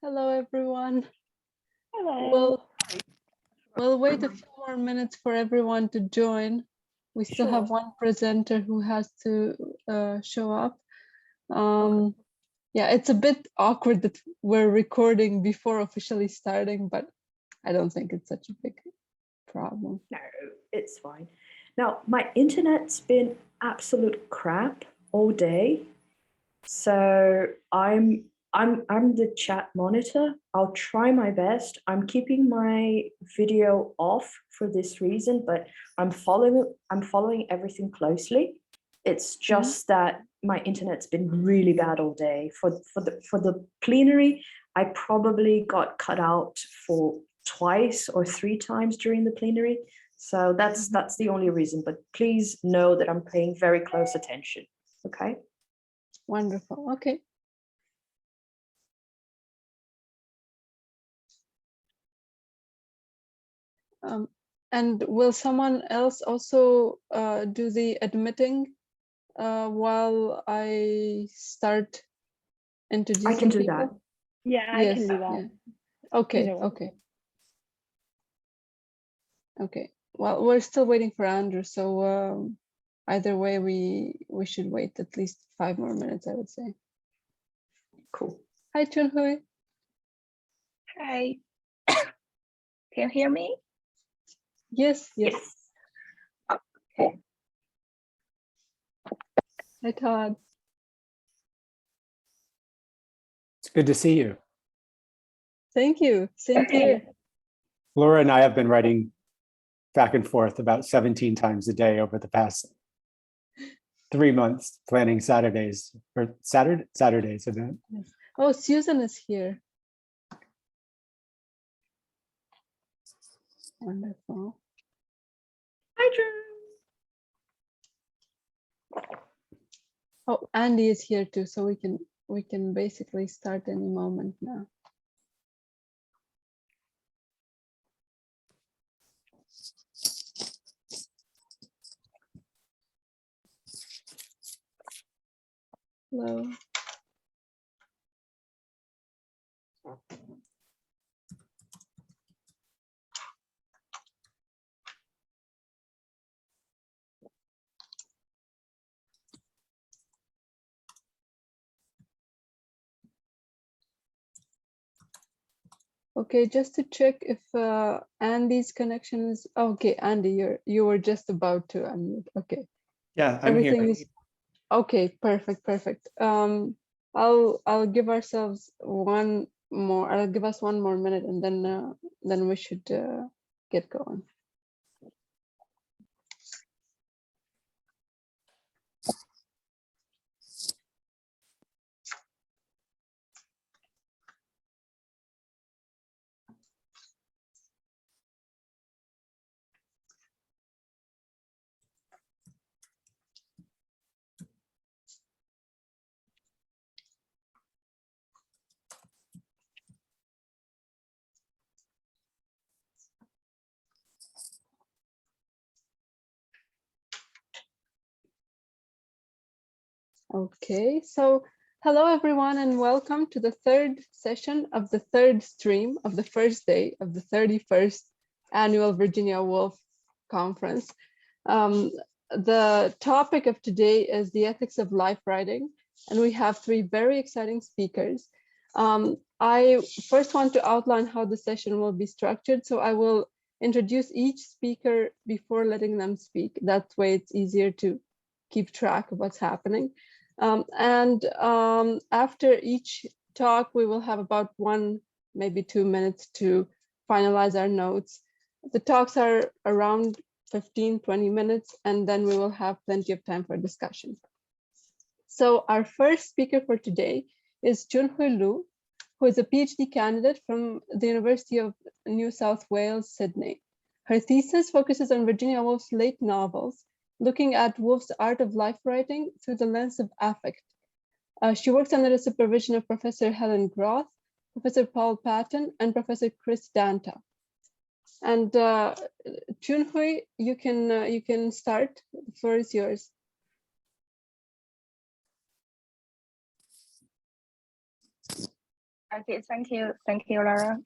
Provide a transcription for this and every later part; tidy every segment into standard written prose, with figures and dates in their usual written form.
Hello, everyone. Hello. We'll wait a few more minutes for everyone to join. We still have one presenter who has to show up. Yeah, it's a bit awkward that we're recording before officially starting, but I don't think it's such a big problem. No, it's fine. Now, my internet's been absolute crap all day, so I'm the chat monitor. I'll try my best. I'm keeping my video off for this reason, but I'm following everything closely. It's just that my internet's been really bad all day. For the plenary, I probably got cut out for twice or three times during the plenary. So that's the only reason, but please know that I'm paying very close attention. Okay. Wonderful. Okay. And will someone else also do the admitting while I start introducing I can do people? that. Yeah, I can do that. Yeah. Okay, okay. Okay. Well, we're still waiting for Andrew, so either way, we should wait at least 5 more minutes, I would say. Cool. Hi, Chunhui. Hi. Can you hear me? Yes, yes. Okay. Hi, Todd. It's good to see you. Thank you. Same to you. Laura and I have been writing back and forth about 17 times a day over the past 3 months, planning Saturdays or Saturday's event. Yes. Oh, Susan is here. Wonderful. Hi, Drew. Oh, Andy is here too, so we can basically start any moment now. Hello. Okay, just to check if Andy's connection is okay. Andy, you were just about to unmute. Okay. Yeah, I'm Everything here. is okay. Perfect. I'll give ourselves one more. I'll give us one more minute, and then we should get going. Okay, so hello everyone and welcome to the third session of the third stream of the first day of the 31st annual Virginia Woolf conference. The topic of today is the ethics of life writing, and we have 3 very exciting speakers. I first want to outline how the session will be structured, so I will introduce each speaker before letting them speak. That way it's easier to keep track of what's happening. After each talk, we will have about 1, maybe 2 minutes to finalize our notes. The talks are around 15-20 minutes, and then we will have plenty of time for discussion. So our first speaker for today is Chunhui Lu, who is a PhD candidate from the University of New South Wales, Sydney. Her thesis focuses on Virginia Woolf's late novels, looking at Woolf's art of life writing through the lens of affect. She works under the supervision of Professor Helen Groth, Professor Paul Patton, and Professor Chris Danta. And Chunhui, you can start. The floor is yours. Okay, thank you, Laura.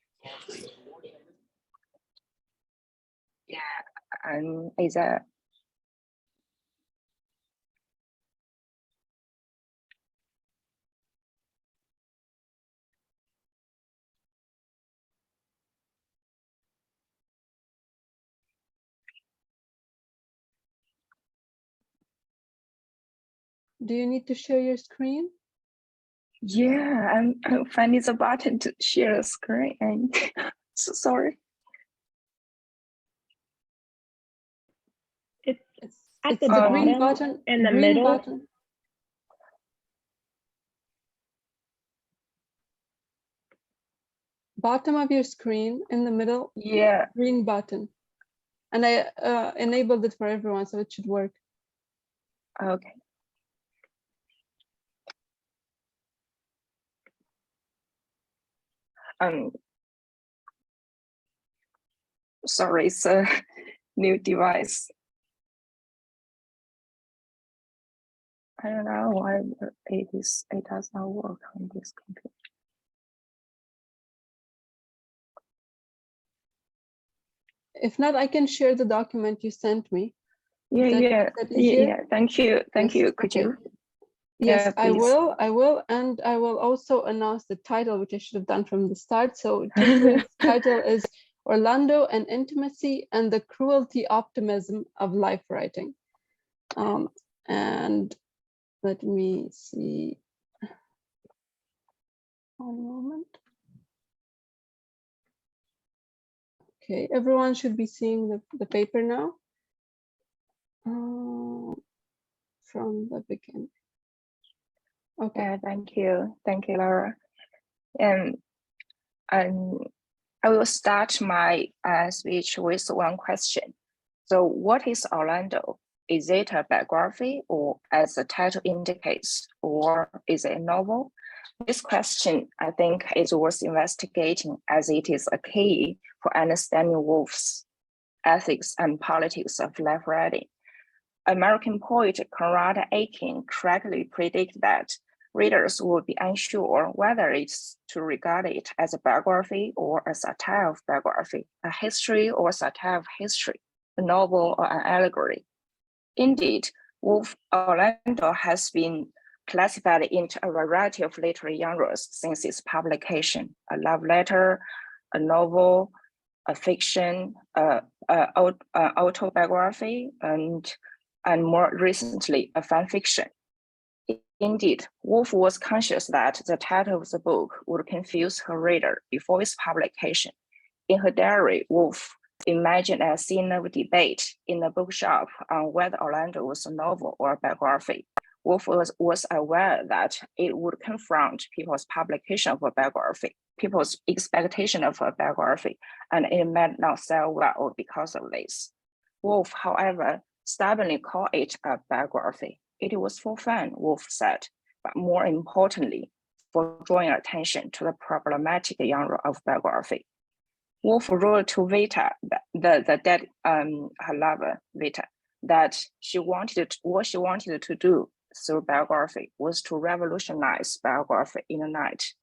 Yeah, and is a Do you need to share your screen? yeah, I'm finding the button to share the screen and so sorry. It's At it's the the green bottom, button in the green middle. button. Bottom of your screen in the middle, Yeah, green button. And I enabled it for everyone, so it should work. okay. Sorry, it's a new device. I don't know why it does not work on this computer. If not, I can share the document you sent me. Yeah, that easier? yeah. Thank you. Yes, Could okay. you? Yes, Yeah, I please. will, and I will also announce the title, which I should have done from the start. So today's title is Orlando and Intimacy and the Cruelty Optimism of Life Writing. And let me see. One moment. Okay, everyone should be seeing the paper now. From the beginning. Okay. Yeah, thank you, Laura. And I will start my speech with one question. So, what is Orlando? Is it a biography, or as the title indicates, or is it a novel? This question, I think, is worth investigating, as it is a key for understanding Woolf's ethics and politics of life writing. American poet Conrad Aiken correctly predicted that readers would be unsure whether it's to regard it as a biography or a satire of biography, a history or satire of history, a novel or an allegory. Indeed, Woolf Orlando has been classified into a variety of literary genres since its publication: a love letter, a novel, a fiction, autobiography, and more recently, a fan fiction. Indeed, Woolf was conscious that the title of the book would confuse her reader before its publication. In her diary, Woolf imagined a scene of debate in a bookshop on whether Orlando was a novel or a biography. Woolf was aware that it would confront people's publication of a biography, people's expectation of a biography, and it might not sell well because of this. Woolf, however, stubbornly called it a biography. It was for fun, Woolf said, but more importantly, for drawing attention to the problematic genre of biography. Woolf wrote to Rita, the dead her lover Rita, that what she wanted to do through biography was to revolutionize biography in a night.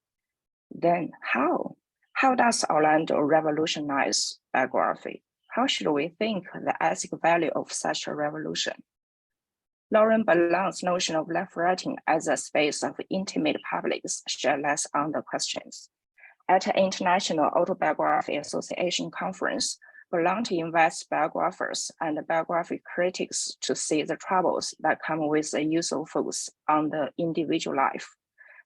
Then how? How does Orlando revolutionize biography? How should we think the ethical value of such a revolution? Lauren Ballon's notion of life writing as a space of intimate publics shed light on the questions. At an International Autobiography Association conference, Ballon invites biographers and biography critics to see the troubles that come with the use of focus on the individual life.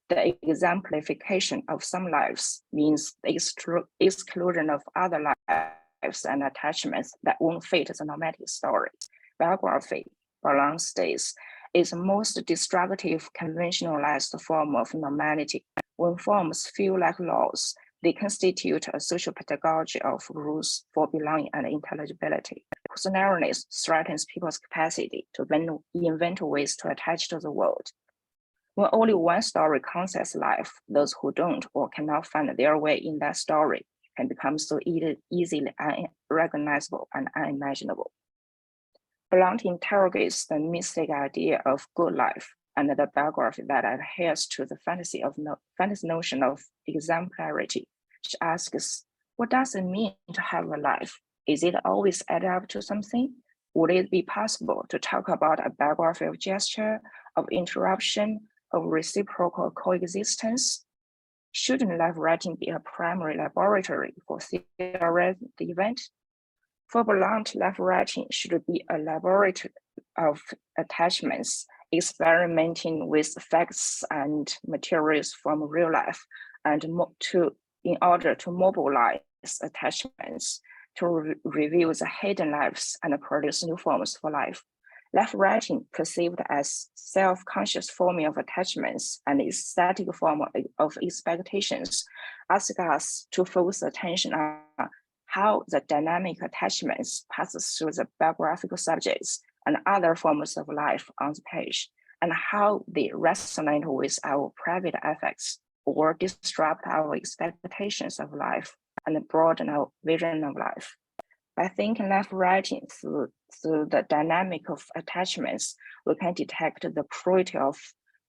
The exemplification of some lives means the exclusion of other lives and attachments that won't fit the normative story. Biography, Ballon states, is the most destructive conventionalized form of normality. When forms feel like laws, they constitute a social pedagogy of rules for belonging and intelligibility, whose narrowness threatens people's capacity to invent ways to attach to the world. When only one story counts as life, those who don't or cannot find their way in that story can become so easily unrecognizable and unimaginable. Blount interrogates the mystic idea of good life, and the biography that adheres to the fantasy notion of exemplarity. She asks, what does it mean to have a life? Is it always add up to something? Would it be possible to talk about a biography of gesture, of interruption, of reciprocal coexistence? Shouldn't life writing be a primary laboratory for theorizing the event? For Blount, life writing should be a laboratory of attachments, experimenting with facts and materials from real life, and in order to mobilize attachments, to reveal the hidden lives and produce new forms for life. Life writing, perceived as self-conscious forming of attachments and aesthetic form of expectations, asks us to focus attention on how the dynamic attachments pass through the biographical subjects and other forms of life on the page, and how they resonate with our private affects or disrupt our expectations of life and broaden our vision of life. By thinking life writing through the dynamic of attachments, we can detect the cruelty of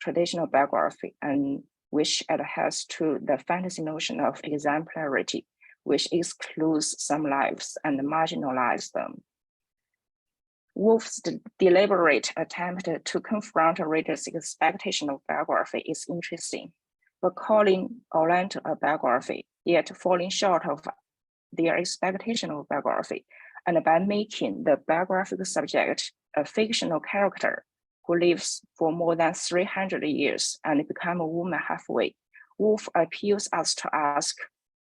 traditional biography, and which adheres to the fantasy notion of exemplarity, which excludes some lives and marginalizes them. Woolf's deliberate attempt to confront a reader's expectation of biography is interesting, but calling Orlando a biography, yet falling short of their expectation of biography, and by making the biographical subject a fictional character who lives for more than 300 years and become a woman halfway, Woolf appeals us to ask,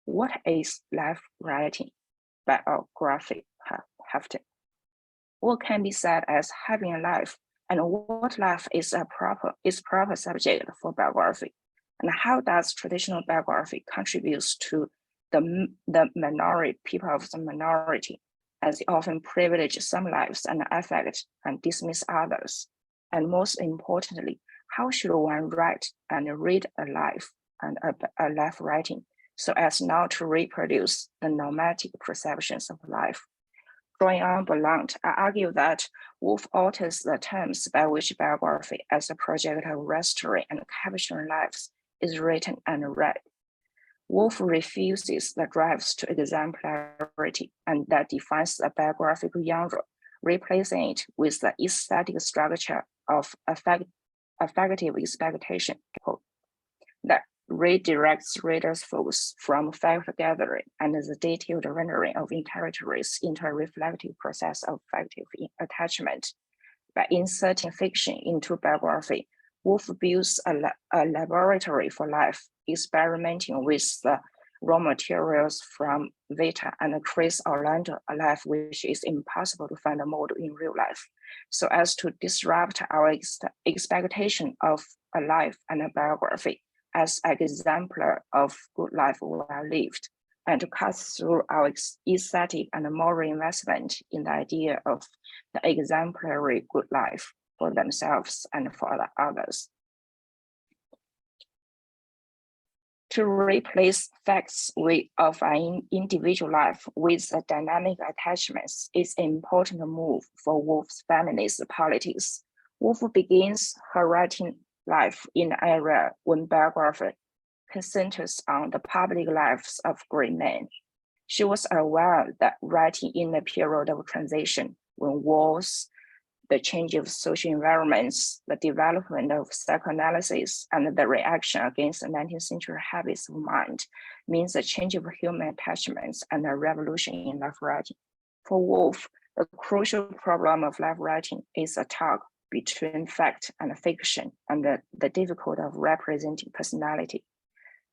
what is life writing? Biography Hafton. What can be said as having a life, and what life is proper subject for biography? And how does traditional biography contribute to the minority, people of the minority, as they often privilege some lives and affect and dismiss others? And most importantly, how should one write and read a life and a life writing so as not to reproduce the normative perceptions of life? Drawing on Blount, I argue that Woolf alters the terms by which biography as a project of restoring and capturing lives is written and read. Woolf refuses the drives to exemplarity, and that defines the biographical genre, replacing it with the aesthetic structure of affective expectation that redirects readers' focus from fact gathering and the detailed rendering of territories into a reflective process of affective attachment. By inserting fiction into biography, Woolf builds a laboratory for life, experimenting with the raw materials from Vita and creates Orlando a life which is impossible to find a model in real life, so as to disrupt our expectation of a life and a biography as an exemplar of good life well lived, and to cut through our aesthetic and moral investment in the idea of the exemplary good life for themselves and for others. To replace facts of an individual life with the dynamic attachments is an important move for Woolf's feminist politics. Woolf begins her writing life in an era when biography centers on the public lives of great men. She was aware that writing in a period of transition when wars, the change of social environments, the development of psychoanalysis, and the reaction against the 19th century habits of mind means a change of human attachments and a revolution in life writing. For Woolf, the crucial problem of life writing is a tug between fact and fiction and the difficulty of representing personality.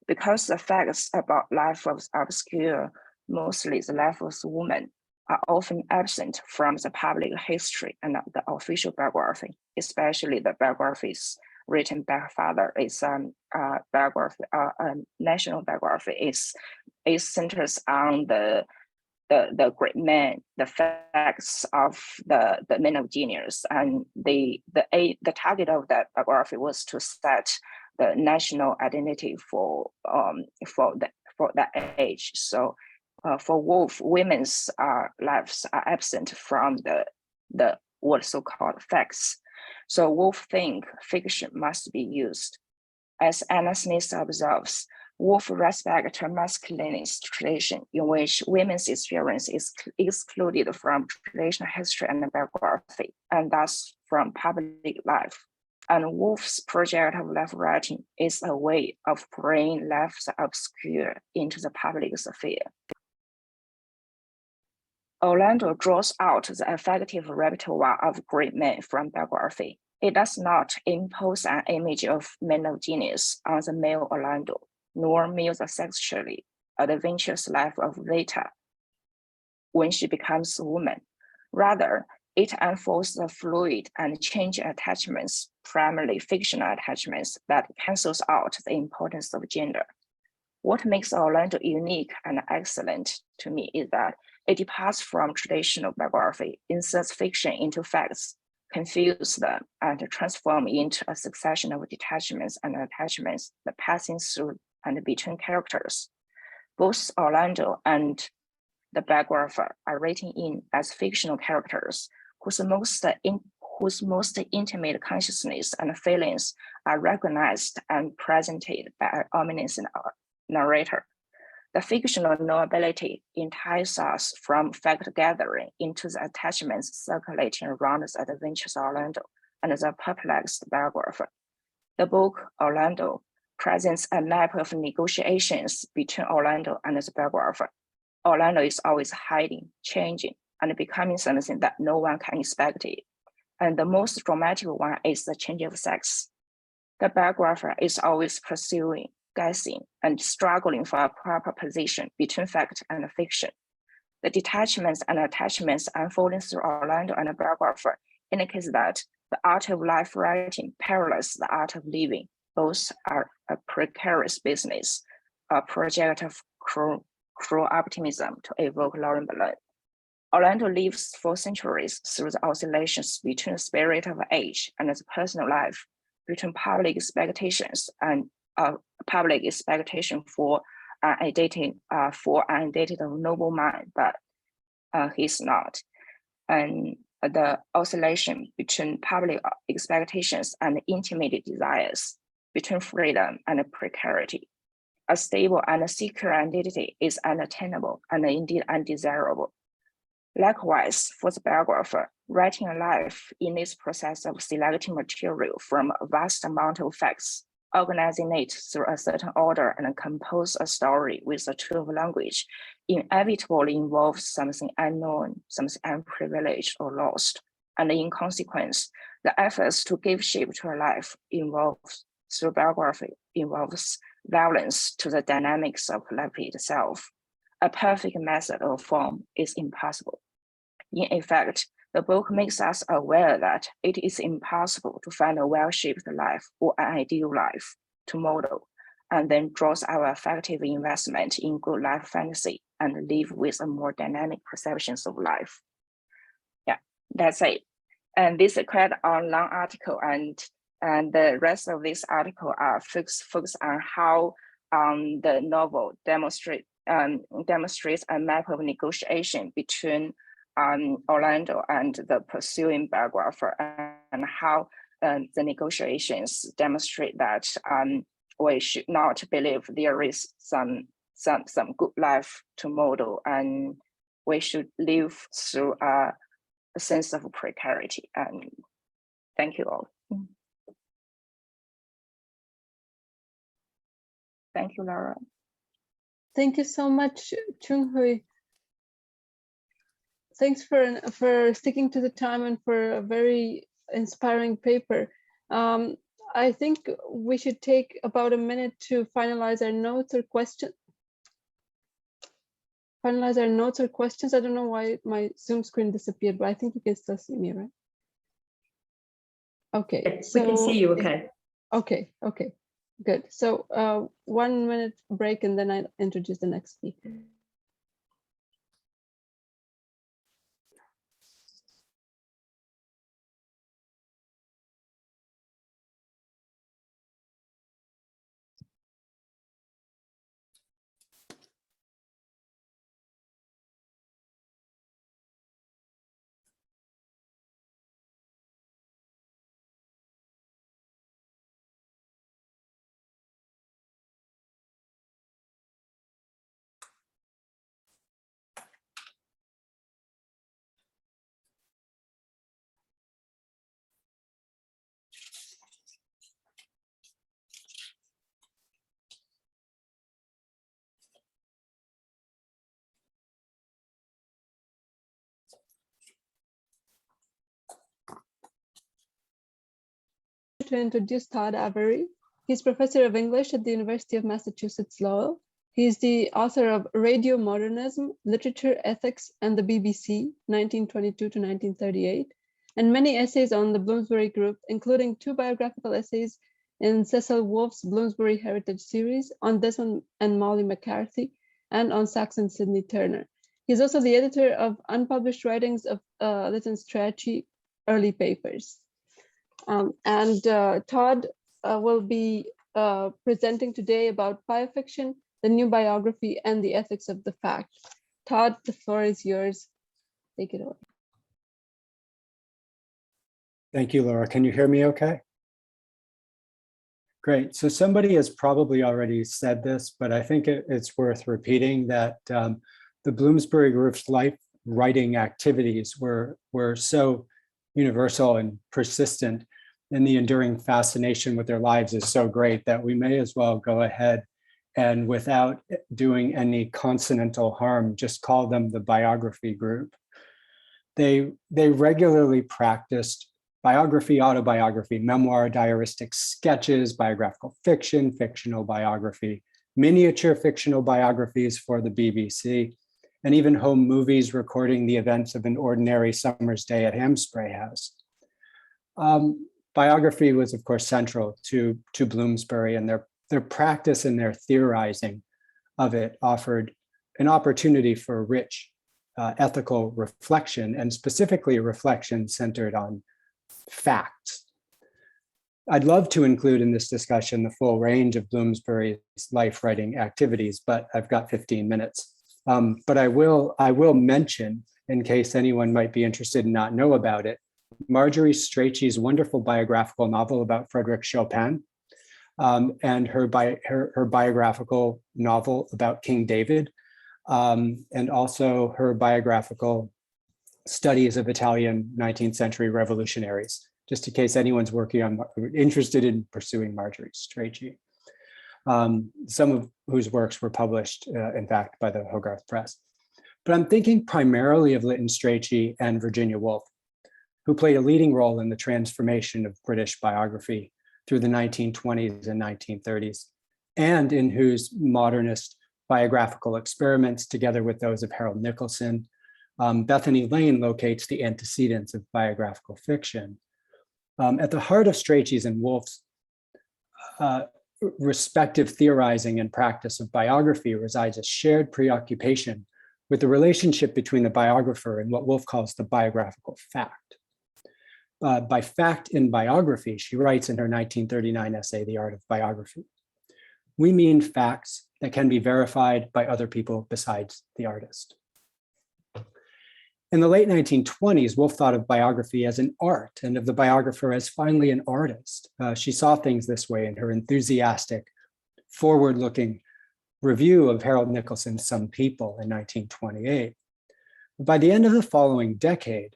Because the facts about life was obscure, mostly the life of women, are often absent from the public history and the official biography, especially the biographies written by her father. Is biography, national biography is centers on the great men, the facts of the men of genius, and the target of that biography was to set the national identity for that age. So. For Woolf, women's lives are absent from the what so-called facts. So Woolf thinks fiction must be used. As Anna Smith observes, Woolf respects a masculinist tradition in which women's experience is excluded from traditional history and biography, and thus from public life. And Woolf's project of life writing is a way of bringing lives obscure into the public sphere. Orlando draws out the effective repertoire of great men from biography. It does not impose an image of men of genius on the male Orlando, nor muse the sexually adventurous life of Rita when she becomes a woman. Rather, it unfolds the fluid and changing attachments, primarily fictional attachments, that cancels out the importance of gender. What makes Orlando unique and excellent to me is that it departs from traditional biography, inserts fiction into facts, confuse them, and transform into a succession of detachments and attachments that passing through and between characters. Both Orlando and the biographer are written in as fictional characters whose most intimate consciousness and feelings are recognized and presented by an omniscient narrator. The fictional knowability entices us from fact gathering into the attachments circulating around the adventurous Orlando and the perplexed biographer. The book Orlando presents a map of negotiations between Orlando and the biographer. Orlando is always hiding, changing, and becoming something that no one can expect it. And the most dramatic one is the change of sex. The biographer is always pursuing, guessing, and struggling for a proper position between fact and fiction. The detachments and attachments unfolding through Orlando and the biographer indicates that the art of life writing parallels the art of living. Both are a precarious business, a project of cruel optimism, to evoke Lauren Ballon. Orlando lives for centuries through the oscillations between the spirit of age and the personal life, between public expectations and public expectation for an undated noble man, but he's not. And the oscillation between public expectations and intimate desires, between freedom and precarity. A stable and secure identity is unattainable and indeed undesirable. Likewise, for the biographer, writing a life in this process of selecting material from a vast amount of facts, organizing it through a certain order, and compose a story with a tool of language, inevitably involves something unknown, something unprivileged or lost. And in consequence, the efforts to give shape to a life through biography involves violence to the dynamics of life itself. A perfect method or form is impossible. In effect, the book makes us aware that it is impossible to find a well-shaped life or an ideal life to model, and then draws our effective investment in good life fantasy and live with a more dynamic perceptions of life. Yeah, that's it. And this is quite a long article, and the rest of this article are focus on how the novel demonstrates a map of negotiation between Orlando and the pursuing biographer, and how the negotiations demonstrate that we should not believe there is some good life to model, and we should live through a sense of precarity. And thank you all. Thank you, Laura. Thank you so much, Chunhui. Thanks for sticking to the time and for a very inspiring paper. I think we should take about a minute to finalize our notes or questions. I don't know why my Zoom screen disappeared, but I think you can still see me, right? Okay, we can see you, okay. Okay, good. So 1 minute break and then I'll introduce the next speaker. to introduce Todd Avery. He's professor of English at the University of Massachusetts Lowell. He's the author of Radio Modernism, Literature, Ethics, and the BBC, 1922 to 1938, and many essays on the Bloomsbury Group, including 2 biographical essays in Cecil Wolf's Bloomsbury Heritage series on Desmond and Molly McCarthy and on Saxon Sidney Turner. He's also the editor of unpublished writings of Lytton Strachey early papers. Todd will be presenting today about biofiction, the new biography, and the ethics of the fact. Todd, the floor is yours. Take it away. Thank you, Laura. Can you hear me okay? Great. So somebody has probably already said this, but I think it's worth repeating that the Bloomsbury Group's life writing activities were so universal and persistent, and the enduring fascination with their lives is so great that we may as well go ahead and, without doing any consonantal harm, just call them the Biography Group. They regularly practiced biography, autobiography, memoir, diaristic sketches, biographical fiction, fictional biography, miniature fictional biographies for the BBC, and even home movies recording the events of an ordinary summer's day at Hampspray House. Biography was, of course, central to Bloomsbury, and their practice and their theorizing of it offered an opportunity for rich ethical reflection, and specifically a reflection centered on facts. I'd love to include in this discussion the full range of Bloomsbury's life writing activities, but I've got 15 minutes. But I will mention, in case anyone might be interested and not know about it, Marjorie Strachey's wonderful biographical novel about Frédéric Chopin, and her biographical novel about King David, and also her biographical studies of Italian 19th century revolutionaries, just in case anyone's interested in pursuing Marjorie Strachey, some of whose works were published, in fact, by the Hogarth Press. But I'm thinking primarily of Lytton Strachey and Virginia Woolf, who played a leading role in the transformation of British biography through the 1920s and 1930s, and in whose modernist biographical experiments, together with those of Harold Nicolson, Bethany Lane locates the antecedents of biographical fiction. At the heart of Strachey's and Woolf's respective theorizing and practice of biography resides a shared preoccupation with the relationship between the biographer and what Woolf calls the biographical fact. By fact in biography, she writes in her 1939 essay, The Art of Biography, we mean facts that can be verified by other people besides the artist. In the late 1920s, Woolf thought of biography as an art and of the biographer as finally an artist. She saw things this way in her enthusiastic, forward-looking review of Harold Nicolson's Some People in 1928. By the end of the following decade,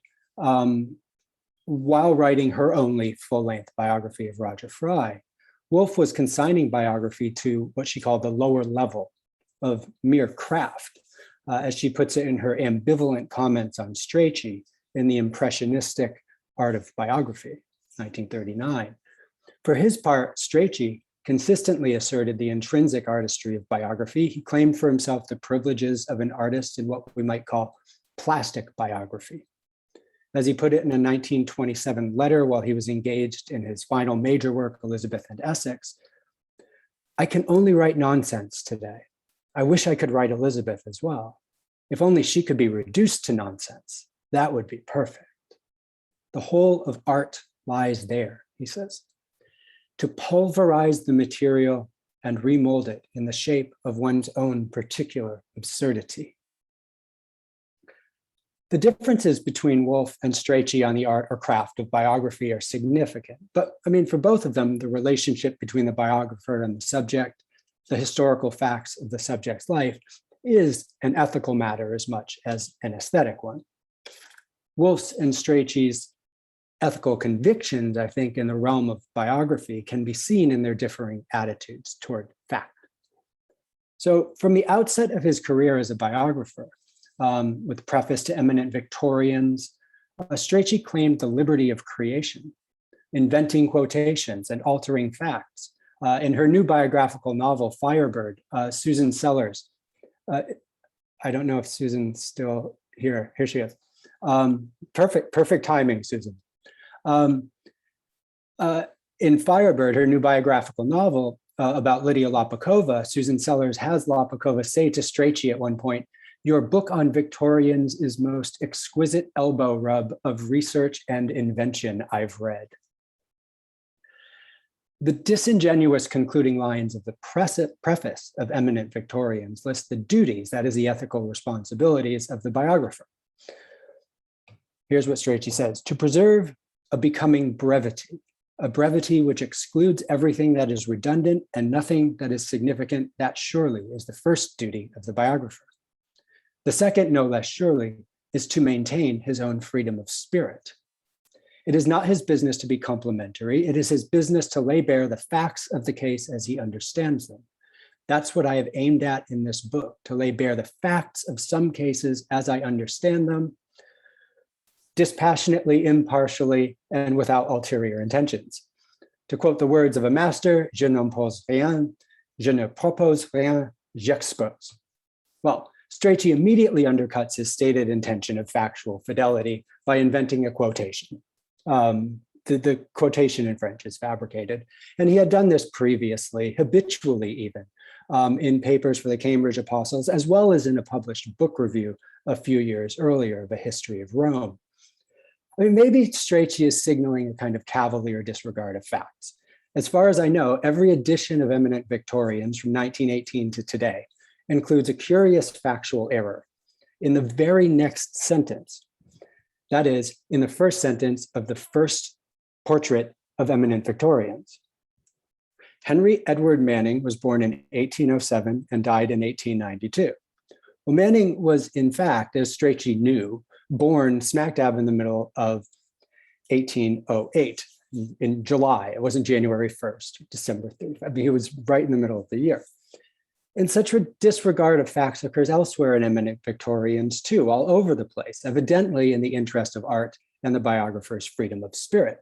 while writing her only full-length biography of Roger Fry, Woolf was consigning biography to what she called the lower level of mere craft, as she puts it in her ambivalent comments on Strachey in The Impressionistic Art of Biography, 1939. For his part, Strachey consistently asserted the intrinsic artistry of biography. He claimed for himself the privileges of an artist in what we might call plastic biography. As he put it in a 1927 letter while he was engaged in his final major work, Elizabeth and Essex, I can only write nonsense today. I wish I could write Elizabeth as well. If only she could be reduced to nonsense, that would be perfect. The whole of art lies there, he says, to pulverize the material and remold it in the shape of one's own particular absurdity. The differences between Woolf and Strachey on the art or craft of biography are significant. But I mean, for both of them, the relationship between the biographer and the subject, the historical facts of the subject's life, is an ethical matter as much as an aesthetic one. Woolf's and Strachey's ethical convictions, I think, in the realm of biography can be seen in their differing attitudes toward fact. So from the outset of his career as a biographer, with preface to eminent Victorians, Strachey claimed the liberty of creation, inventing quotations and altering facts. In her new biographical novel, Firebird, Susan Sellers, I don't know if Susan's still here. Here she is. Perfect timing, Susan. In Firebird, her new biographical novel about Lydia Lapakova, Susan Sellers has Lapakova say to Strachey at one point, "Your book on Victorians is most exquisite elbow rub of research and invention I've read." The disingenuous concluding lines of the preface of Eminent Victorians list the duties, that is the ethical responsibilities of the biographer. Here's what Strachey says: to preserve a becoming brevity, a brevity which excludes everything that is redundant and nothing that is significant, that surely is the first duty of the biographer. The second, no less surely, is to maintain his own freedom of spirit. It is not his business to be complimentary. It is his business to lay bare the facts of the case as he understands them. That's what I have aimed at in this book, to lay bare the facts of some cases as I understand them, dispassionately, impartially, and without ulterior intentions. To quote the words of a master, je n'impose rien, je ne propose rien, j'expose. Well, Strachey immediately undercuts his stated intention of factual fidelity by inventing a quotation. The quotation in French is fabricated. And he had done this previously, habitually even, in papers for the Cambridge Apostles, as well as in a published book review a few years earlier of A History of Rome. I mean, maybe Strachey is signaling a kind of cavalier disregard of facts. As far as I know, every edition of Eminent Victorians from 1918 to today includes a curious factual error in the very next sentence. That is, in the first sentence of the first portrait of Eminent Victorians. Henry Edward Manning was born in 1807 and died in 1892. Well, Manning was, in fact, as Strachey knew, born smack dab in the middle of 1808 in July. It wasn't January 1st, December 3rd. I mean, he was right in the middle of the year. And such a disregard of facts occurs elsewhere in Eminent Victorians too, all over the place, evidently in the interest of art and the biographer's freedom of spirit.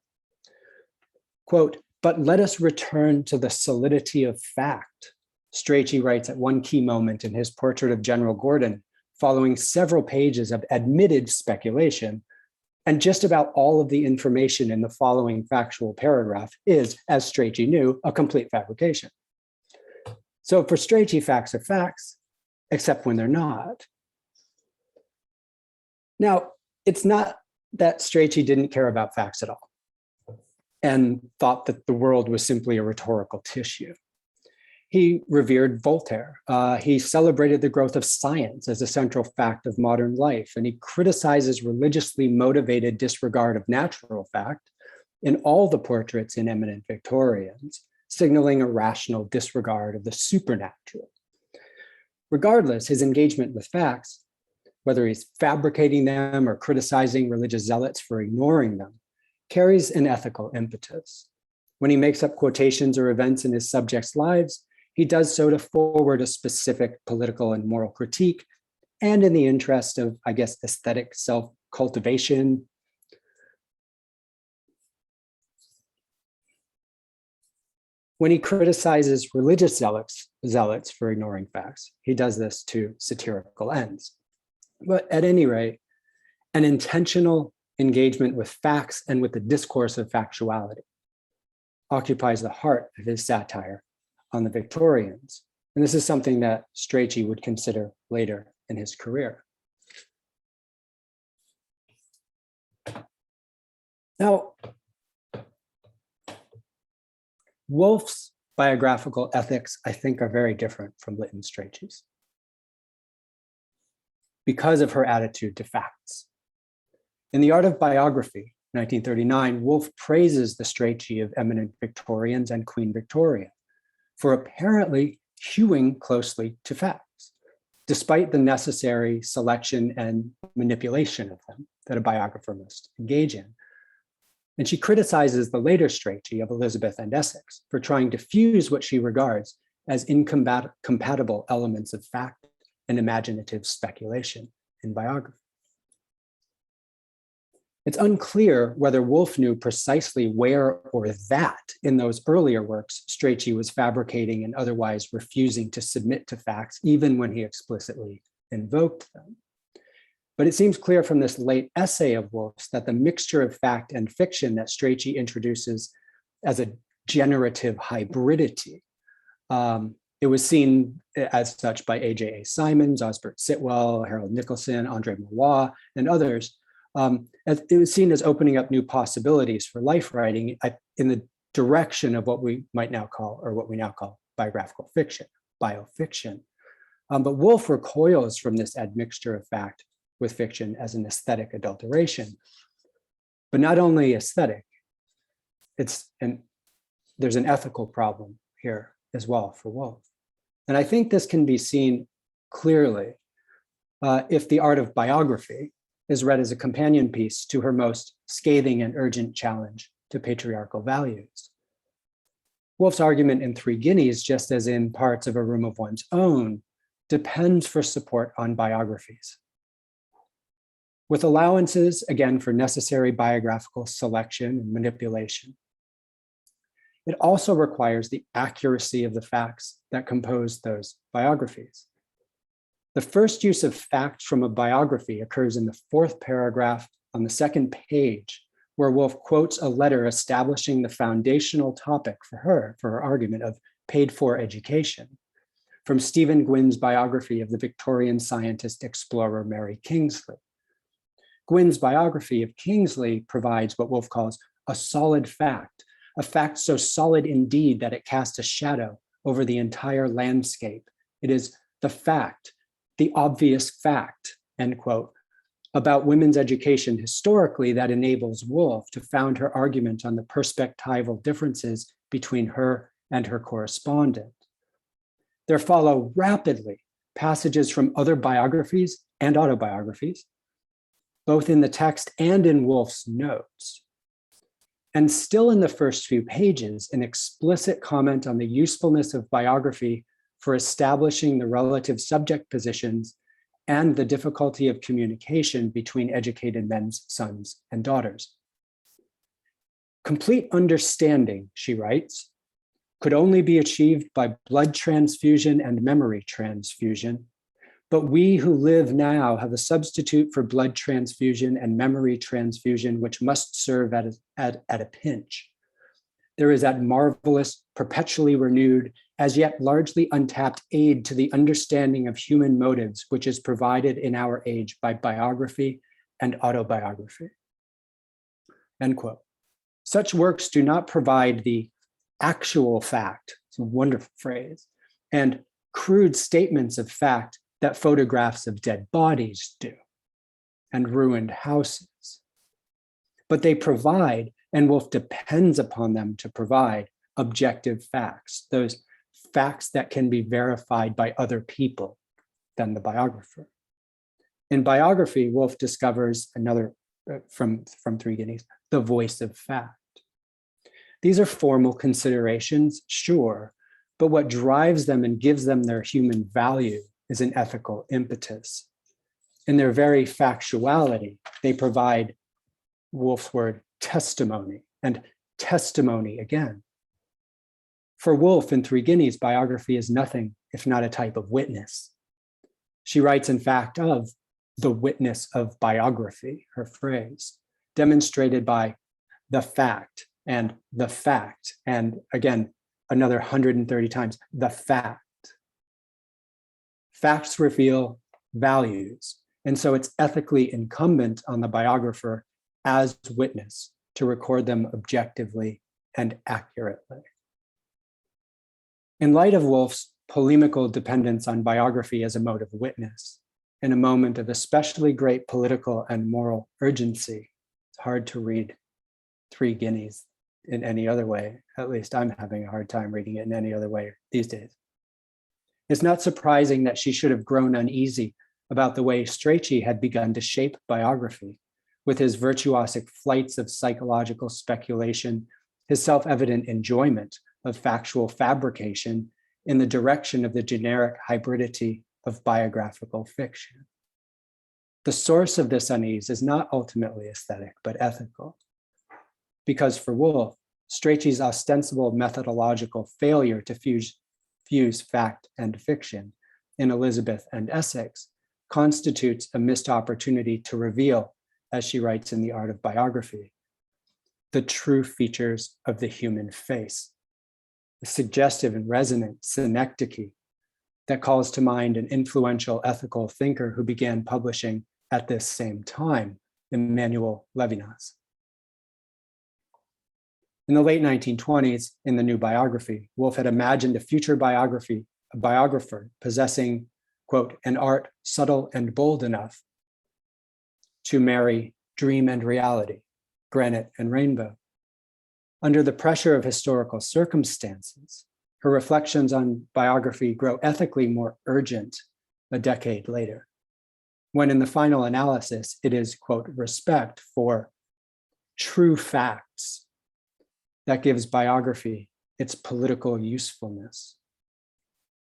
Quote, "But let us return to the solidity of fact," Strachey writes at one key moment in his portrait of General Gordon, following several pages of admitted speculation. And just about all of the information in the following factual paragraph is, as Strachey knew, a complete fabrication. So for Strachey, facts are facts, except when they're not. Now, it's not that Strachey didn't care about facts at all and thought that the world was simply a rhetorical tissue. He revered Voltaire. He celebrated the growth of science as a central fact of modern life, and he criticizes religiously motivated disregard of natural fact in all the portraits in Eminent Victorians, signaling a rational disregard of the supernatural. Regardless, his engagement with facts, whether he's fabricating them or criticizing religious zealots for ignoring them, carries an ethical impetus. When he makes up quotations or events in his subjects' lives, he does so to forward a specific political and moral critique, and in the interest of, I guess, aesthetic self-cultivation. When he criticizes religious zealots for ignoring facts, he does this to satirical ends. But at any rate, an intentional engagement with facts and with the discourse of factuality occupies the heart of his satire on the Victorians. And this is something that Strachey would consider later in his career. Now, Woolf's biographical ethics, I think, are very different from Lytton Strachey's because of her attitude to facts. In The Art of Biography, 1939, Woolf praises the Strachey of Eminent Victorians and Queen Victoria for apparently hewing closely to facts, despite the necessary selection and manipulation of them that a biographer must engage in. And she criticizes the later Strachey of Elizabeth and Essex for trying to fuse what she regards as incompatible elements of fact and imaginative speculation in biography. It's unclear whether Woolf knew precisely where or that in those earlier works Strachey was fabricating and otherwise refusing to submit to facts, even when he explicitly invoked them. But it seems clear from this late essay of Woolf's that the mixture of fact and fiction that Strachey introduces as a generative hybridity, it was seen as such by A.J.A. Simons, Osbert Sitwell, Harold Nicholson, Andre Maurois, and others. As it was seen as opening up new possibilities for life writing in the direction of what we might now call, or what we now call, biographical fiction, biofiction. But Woolf recoils from this admixture of fact with fiction as an aesthetic adulteration. But not only aesthetic, there's an ethical problem here as well for Woolf. And I think this can be seen clearly if The Art of Biography is read as a companion piece to her most scathing and urgent challenge to patriarchal values. Woolf's argument in Three Guineas, just as in Parts of a Room of One's Own, depends for support on biographies. With allowances, again, for necessary biographical selection and manipulation. It also requires the accuracy of the facts that compose those biographies. The first use of facts from a biography occurs in the 4th paragraph on the 2nd page, where Woolf quotes a letter establishing the foundational topic for her argument of paid-for education, from Stephen Gwynne's biography of the Victorian scientist explorer Mary Kingsley. Gwynne's biography of Kingsley provides what Woolf calls a solid fact, a fact so solid indeed that it casts a shadow over the entire landscape. It is the fact, the obvious fact, end quote, about women's education historically that enables Woolf to found her argument on the perspectival differences between her and her correspondent. There follow rapidly passages from other biographies and autobiographies, both in the text and in Woolf's notes. And still in the first few pages, an explicit comment on the usefulness of biography for establishing the relative subject positions and the difficulty of communication between educated men's sons and daughters. Complete understanding, she writes, could only be achieved by blood transfusion and memory transfusion, but we who live now have a substitute for blood transfusion and memory transfusion, which must serve at a pinch. There is that marvelous, perpetually renewed, as yet largely untapped aid to the understanding of human motives, which is provided in our age by biography and autobiography. End quote. Such works do not provide the actual fact, it's a wonderful phrase, and crude statements of fact that photographs of dead bodies do, and ruined houses. But they provide, and Woolf depends upon them to provide, objective facts, those facts that can be verified by other people than the biographer. In Biography, Woolf discovers another, from Three Guineas, the voice of fact. These are formal considerations, sure, but what drives them and gives them their human value is an ethical impetus. In their very factuality, they provide, Woolf's word, testimony, and testimony again. For Woolf, in Three Guineas, biography is nothing if not a type of witness. She writes, in fact, of the witness of biography, her phrase, demonstrated by the fact, and again, another 130 times, the fact. Facts reveal values, and so it's ethically incumbent on the biographer as witness to record them objectively and accurately. In light of Woolf's polemical dependence on biography as a mode of witness, in a moment of especially great political and moral urgency, it's hard to read Three Guineas in any other way. At least I'm having a hard time reading it in any other way these days. It's not surprising that she should have grown uneasy about the way Strachey had begun to shape biography, with his virtuosic flights of psychological speculation, his self-evident enjoyment of factual fabrication in the direction of the generic hybridity of biographical fiction. The source of this unease is not ultimately aesthetic, but ethical. Because for Woolf, Strachey's ostensible methodological failure to fuse fact and fiction in Elizabeth and Essex constitutes a missed opportunity to reveal, as she writes in The Art of Biography, the true features of the human face, a suggestive and resonant synecdoche that calls to mind an influential ethical thinker who began publishing at this same time, Emmanuel Levinas. In the late 1920s, in the new biography, Woolf had imagined a future biographer possessing, quote, an art subtle and bold enough to marry dream and reality, granite and rainbow. Under the pressure of historical circumstances, her reflections on biography grow ethically more urgent a decade later, when in the final analysis, it is, quote, respect for true facts that gives biography its political usefulness.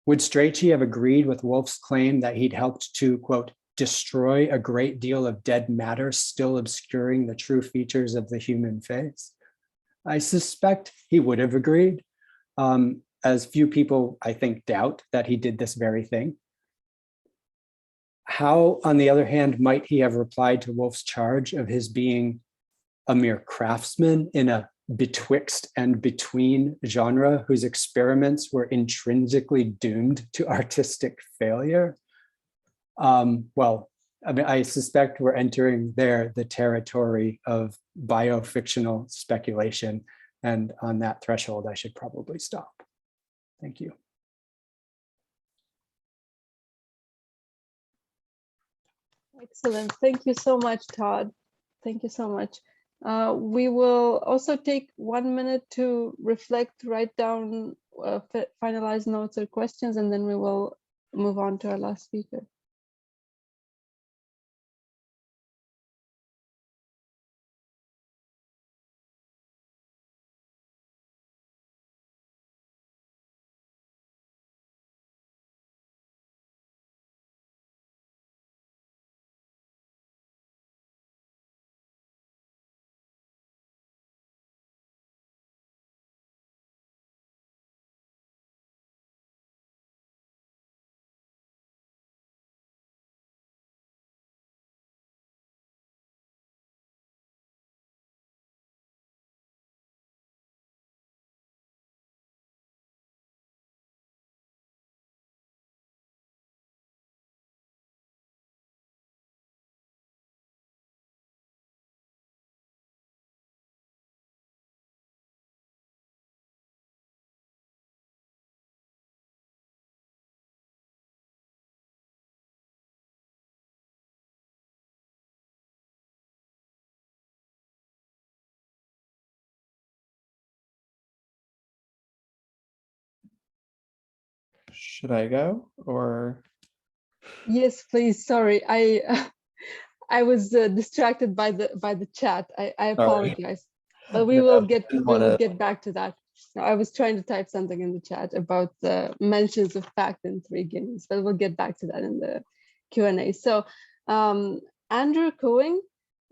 Would Strachey have agreed with Woolf's claim that he'd helped to, quote, destroy a great deal of dead matter still obscuring the true features of the human face? I suspect he would have agreed, as few people, I think, doubt that he did this very thing. How, on the other hand, might he have replied to Woolf's charge of his being a mere craftsman in a betwixt and between genre whose experiments were intrinsically doomed to artistic failure? Well, I mean, I suspect we're entering there the territory of biofictional speculation, and on that threshold, I should probably stop. Thank you. Excellent. Thank you so much, Todd. Thank you so much. We will also take 1 minute to reflect, write down, finalize notes or questions, and then we will move on to our last speaker. Should I go or? Yes, please. Sorry, I was distracted by the chat. I apologize, but we will get back to that. No, I was trying to type something in the chat about the mentions of fact in 3 games, but we'll get back to that in the Q&A. So Andrew Cohen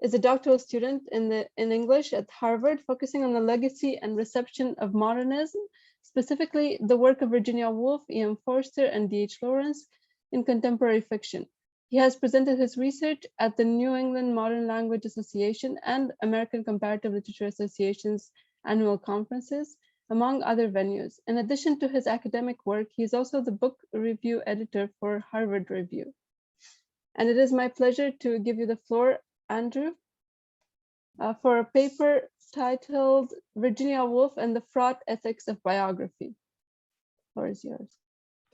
is a doctoral student in English at Harvard, focusing on the legacy and reception of modernism, specifically the work of Virginia Woolf, E.M. Forster, and D.H. Lawrence in contemporary fiction. He has presented his research at the New England Modern Language Association and American Comparative Literature Association's annual conferences, among other venues. In addition to his academic work, he is also the book review editor for Harvard Review. And it is my pleasure to give you the floor, Andrew, for a paper titled Virginia Woolf and the Fraught Ethics of Biography. The floor is yours.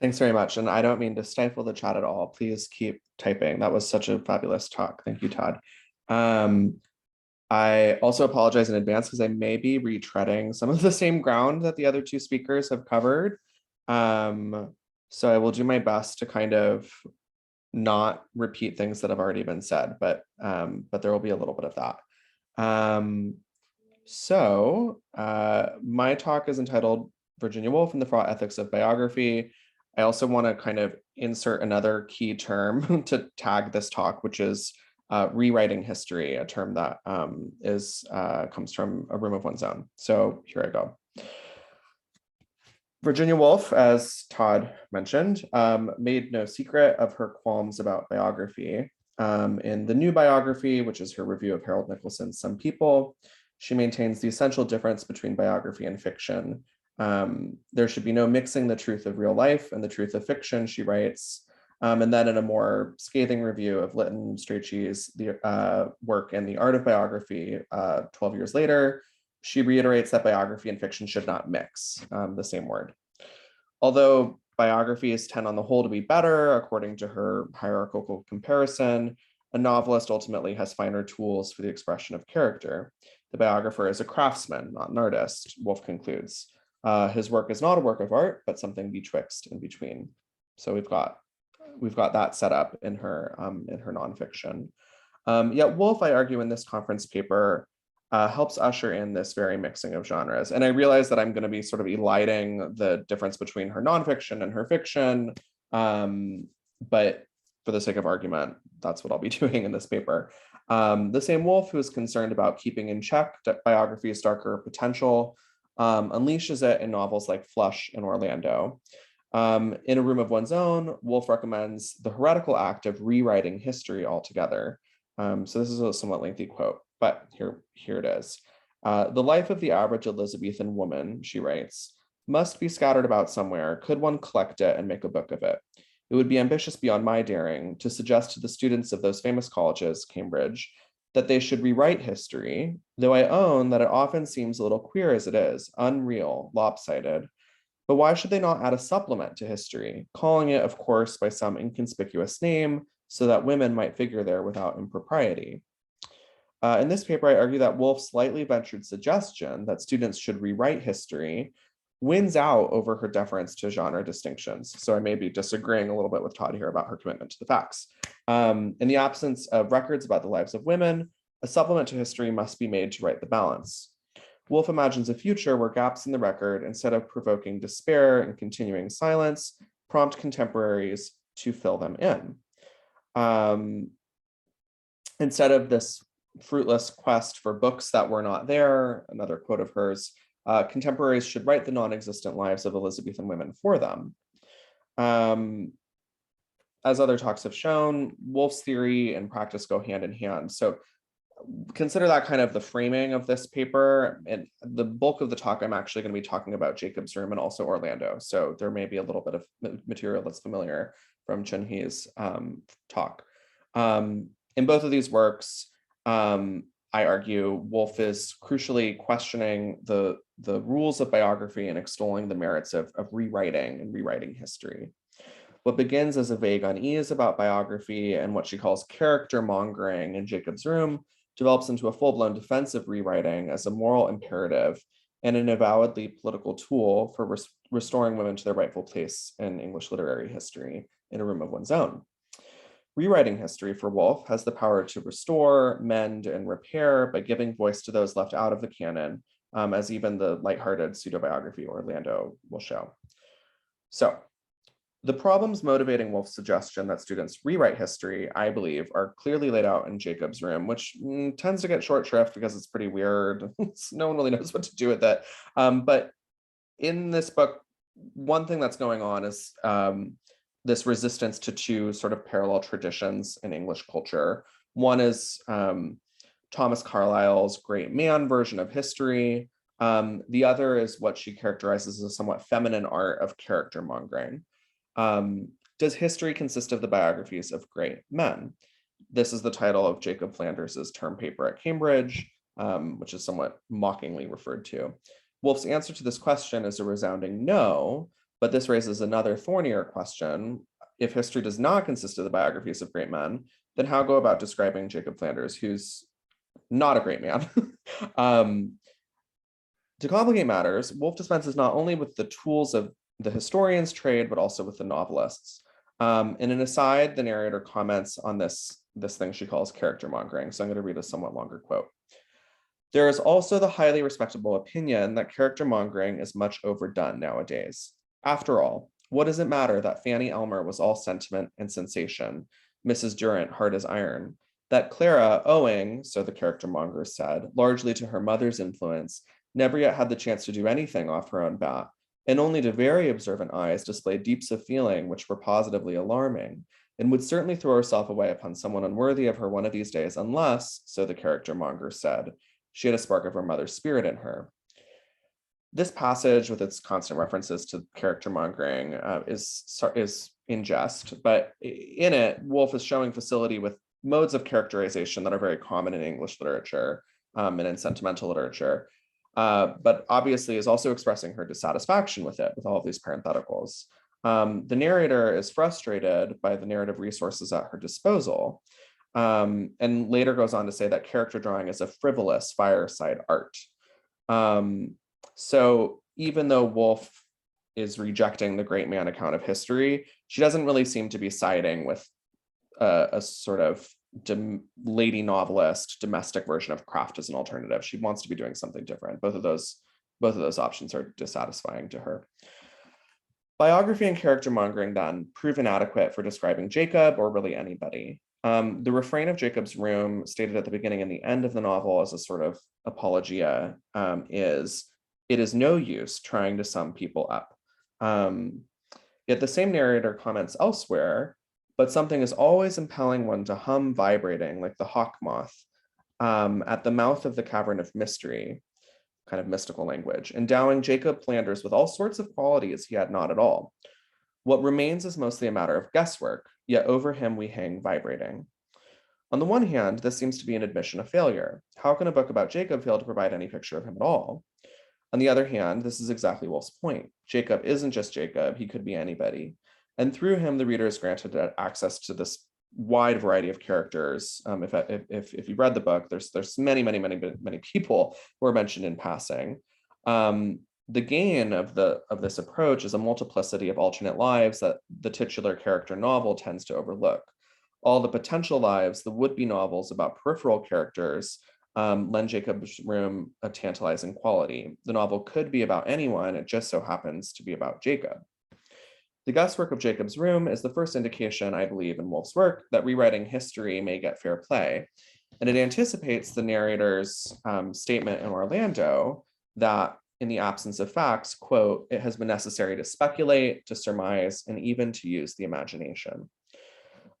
Thanks very much. And I don't mean to stifle the chat at all. Please keep typing. That was such a fabulous talk. Thank you, Todd. I also apologize in advance because I may be retreading some of the same ground that the other 2 speakers have covered. So I will do my best to kind of not repeat things that have already been said, but there will be a little bit of that. My talk is entitled Virginia Woolf and the Fraught Ethics of Biography. I also want to kind of insert another key term to tag this talk, which is rewriting history, a term that comes from A Room of One's Own. So here I go. Virginia Woolf, as Todd mentioned, made no secret of her qualms about biography. In the new biography, which is her review of Harold Nicholson's Some People, she maintains the essential difference between biography and fiction. There should be no mixing the truth of real life and the truth of fiction, she writes. And then in a more scathing review of Lytton Strachey's work in The Art of Biography 12 years later, she reiterates that biography and fiction should not mix, the same word. Although biographies tend on the whole to be better, according to her hierarchical comparison, a novelist ultimately has finer tools for the expression of character. The biographer is a craftsman, not an artist, Woolf concludes. His work is not a work of art, but something betwixt and between. So we've got that set up in her nonfiction. Yet Woolf, I argue in this conference paper, helps usher in this very mixing of genres. And I realize that I'm going to be sort of eliding the difference between her nonfiction and her fiction, but for the sake of argument, that's what I'll be doing in this paper. The same Woolf, who is concerned about keeping in check biography's darker potential, unleashes it in novels like Flush and Orlando. In A Room of One's Own, Woolf recommends the heretical act of rewriting history altogether. So this is a somewhat lengthy quote, but here it is. The life of the average Elizabethan woman, she writes, must be scattered about somewhere. Could one collect it and make a book of it? It would be ambitious beyond my daring to suggest to the students of those famous colleges, Cambridge, that they should rewrite history, though I own that it often seems a little queer as it is, unreal, lopsided. But why should they not add a supplement to history, calling it, of course, by some inconspicuous name, so that women might figure there without impropriety? In this paper, I argue that Woolf's slightly ventured suggestion that students should rewrite history wins out over her deference to genre distinctions. So I may be disagreeing a little bit with Todd here about her commitment to the facts. In the absence of records about the lives of women, a supplement to history must be made to right the balance. Woolf imagines a future where gaps in the record, instead of provoking despair and continuing silence, prompt contemporaries to fill them in. Instead of this fruitless quest for books that were not there, another quote of hers, contemporaries should write the non-existent lives of Elizabethan women for them. As other talks have shown, Woolf's theory and practice go hand in hand. So consider that kind of the framing of this paper, and the bulk of the talk I'm actually going to be talking about Jacob's Room and also Orlando. So there may be a little bit of material that's familiar from Chunhui's talk. In both of these works, I argue Woolf is crucially questioning the rules of biography and extolling the merits of rewriting and rewriting history. What begins as a vague unease about biography and what she calls character mongering in Jacob's Room develops into a full-blown defense of rewriting as a moral imperative and an avowedly political tool for restoring women to their rightful place in English literary history in A Room of One's Own. Rewriting history for Woolf has the power to restore, mend, and repair by giving voice to those left out of the canon, as even the lighthearted pseudo-biography Orlando will show. So, the problems motivating Woolf's suggestion that students rewrite history, I believe, are clearly laid out in Jacob's Room, which tends to get short shrift because it's pretty weird. No one really knows what to do with it. But in this book, one thing that's going on is this resistance to two sort of parallel traditions in English culture. One is Thomas Carlyle's great man version of history. The other is what she characterizes as a somewhat feminine art of character mongering. Does history consist of the biographies of great men? This is the title of Jacob Flanders's term paper at Cambridge, which is somewhat mockingly referred to. Woolf's answer to this question is a resounding no, but this raises another thornier question. If history does not consist of the biographies of great men, then how go about describing Jacob Flanders, who's not a great man? To complicate matters, Woolf dispenses not only with the tools of the historian's trade, but also with the novelists. In an aside, the narrator comments on this thing she calls character mongering. So I'm going to read a somewhat longer quote. There is also the highly respectable opinion that character mongering is much overdone nowadays. After all, What does it matter that Fanny Elmer was all sentiment and sensation, Mrs. Durrant hard as iron, that Clara, owing, so the character monger said, largely to her mother's influence, never yet had the chance to do anything off her own bat, and only to very observant eyes displayed deeps of feeling which were positively alarming, and would certainly throw herself away upon someone unworthy of her one of these days, unless, so the character monger said, she had a spark of her mother's spirit in her. This passage, with its constant references to character mongering, is in jest, but in it, Woolf is showing facility with modes of characterization that are very common in English literature and in sentimental literature, but obviously is also expressing her dissatisfaction with it, with all of these parentheticals. The narrator is frustrated by the narrative resources at her disposal, and later goes on to say that character drawing is a frivolous fireside art. So even though Woolf is rejecting the great man account of history, she doesn't really seem to be siding with a sort of lady novelist domestic version of craft as an alternative. She wants to be doing something different. Both of those options are dissatisfying to her. Biography and character mongering then prove inadequate for describing Jacob or really anybody. The refrain of Jacob's room, stated at the beginning and the end of the novel as a sort of apologia, is, "It is no use trying to sum people up." Yet the same narrator comments elsewhere, "But something is always impelling one to hum vibrating like the hawk moth at the mouth of the cavern of mystery," kind of mystical language, endowing Jacob Flanders with all sorts of qualities he had not at all. What remains is mostly a matter of guesswork, yet over him we hang vibrating. On the one hand, this seems to be an admission of failure. How can a book about Jacob fail to provide any picture of him at all? On the other hand, this is exactly Woolf's point. Jacob isn't just Jacob, he could be anybody. And through him, the reader is granted access to this wide variety of characters. If you read the book, there's many people who are mentioned in passing. The gain of this approach is a multiplicity of alternate lives that the titular character novel tends to overlook. All the potential lives, the would-be novels about peripheral characters, lend Jacob's Room a tantalizing quality. The novel could be about anyone, it just so happens to be about Jacob. The guesswork of Jacob's Room is the first indication, I believe, in Woolf's work that rewriting history may get fair play. And it anticipates the narrator's statement in Orlando that in the absence of facts, quote, "It has been necessary to speculate, to surmise, and even to use the imagination."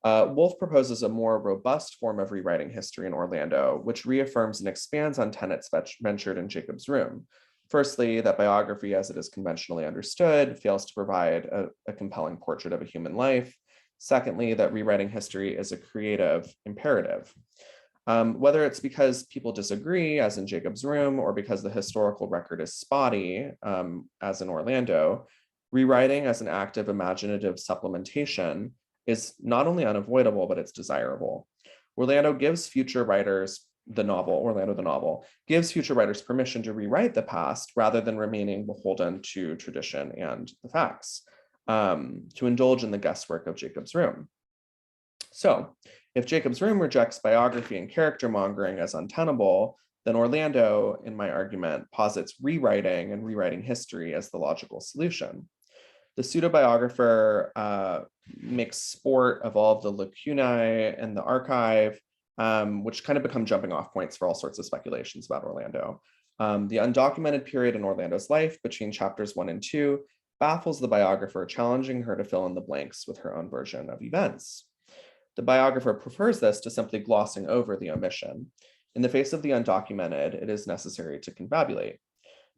Woolf proposes a more robust form of rewriting history in Orlando, which reaffirms and expands on tenets ventured in Jacob's Room. Firstly, that biography, as it is conventionally understood, fails to provide a compelling portrait of a human life. Secondly, that rewriting history is a creative imperative. Whether it's because people disagree, as in Jacob's Room, or because the historical record is spotty, as in Orlando, rewriting as an act of imaginative supplementation is not only unavoidable, but it's desirable. Orlando the novel, gives future writers permission to rewrite the past rather than remaining beholden to tradition and the facts, to indulge in the guesswork of Jacob's Room. So, if Jacob's Room rejects biography and character mongering as untenable, then Orlando, in my argument, posits rewriting and rewriting history as the logical solution. The pseudo-biographer makes sport of all of the lacunae in the archive, which kind of become jumping off points for all sorts of speculations about Orlando. The undocumented period in Orlando's life between chapters 1 and 2 baffles the biographer, challenging her to fill in the blanks with her own version of events. The biographer prefers this to simply glossing over the omission. In the face of the undocumented, it is necessary to confabulate.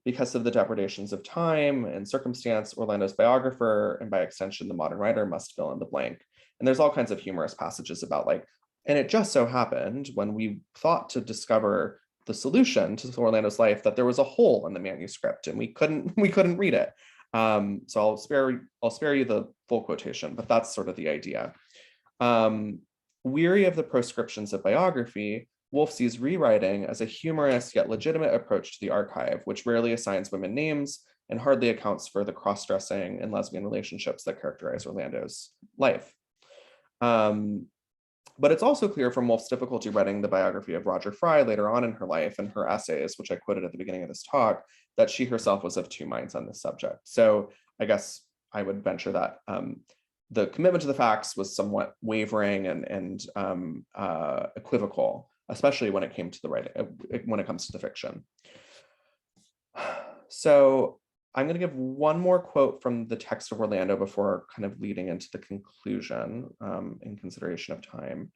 Because of the depredations of time and circumstance, Orlando's biographer, and by extension, the modern writer, must fill in the blank. And there's all kinds of humorous passages about and it just so happened when we thought to discover the solution to Orlando's life that there was a hole in the manuscript and we couldn't read it. So I'll spare you the full quotation, but that's sort of the idea. Weary of the proscriptions of biography, Woolf sees rewriting as a humorous yet legitimate approach to the archive, which rarely assigns women names and hardly accounts for the cross-dressing and lesbian relationships that characterize Orlando's life. But it's also clear from Woolf's difficulty writing the biography of Roger Fry later on in her life and her essays, which I quoted at the beginning of this talk, that she herself was of two minds on this subject. So I guess I would venture that the commitment to the facts was somewhat wavering and equivocal, especially when it came to the writing, when it comes to the fiction. So I'm going to give one more quote from the text of Orlando before kind of leading into the conclusion in consideration of time.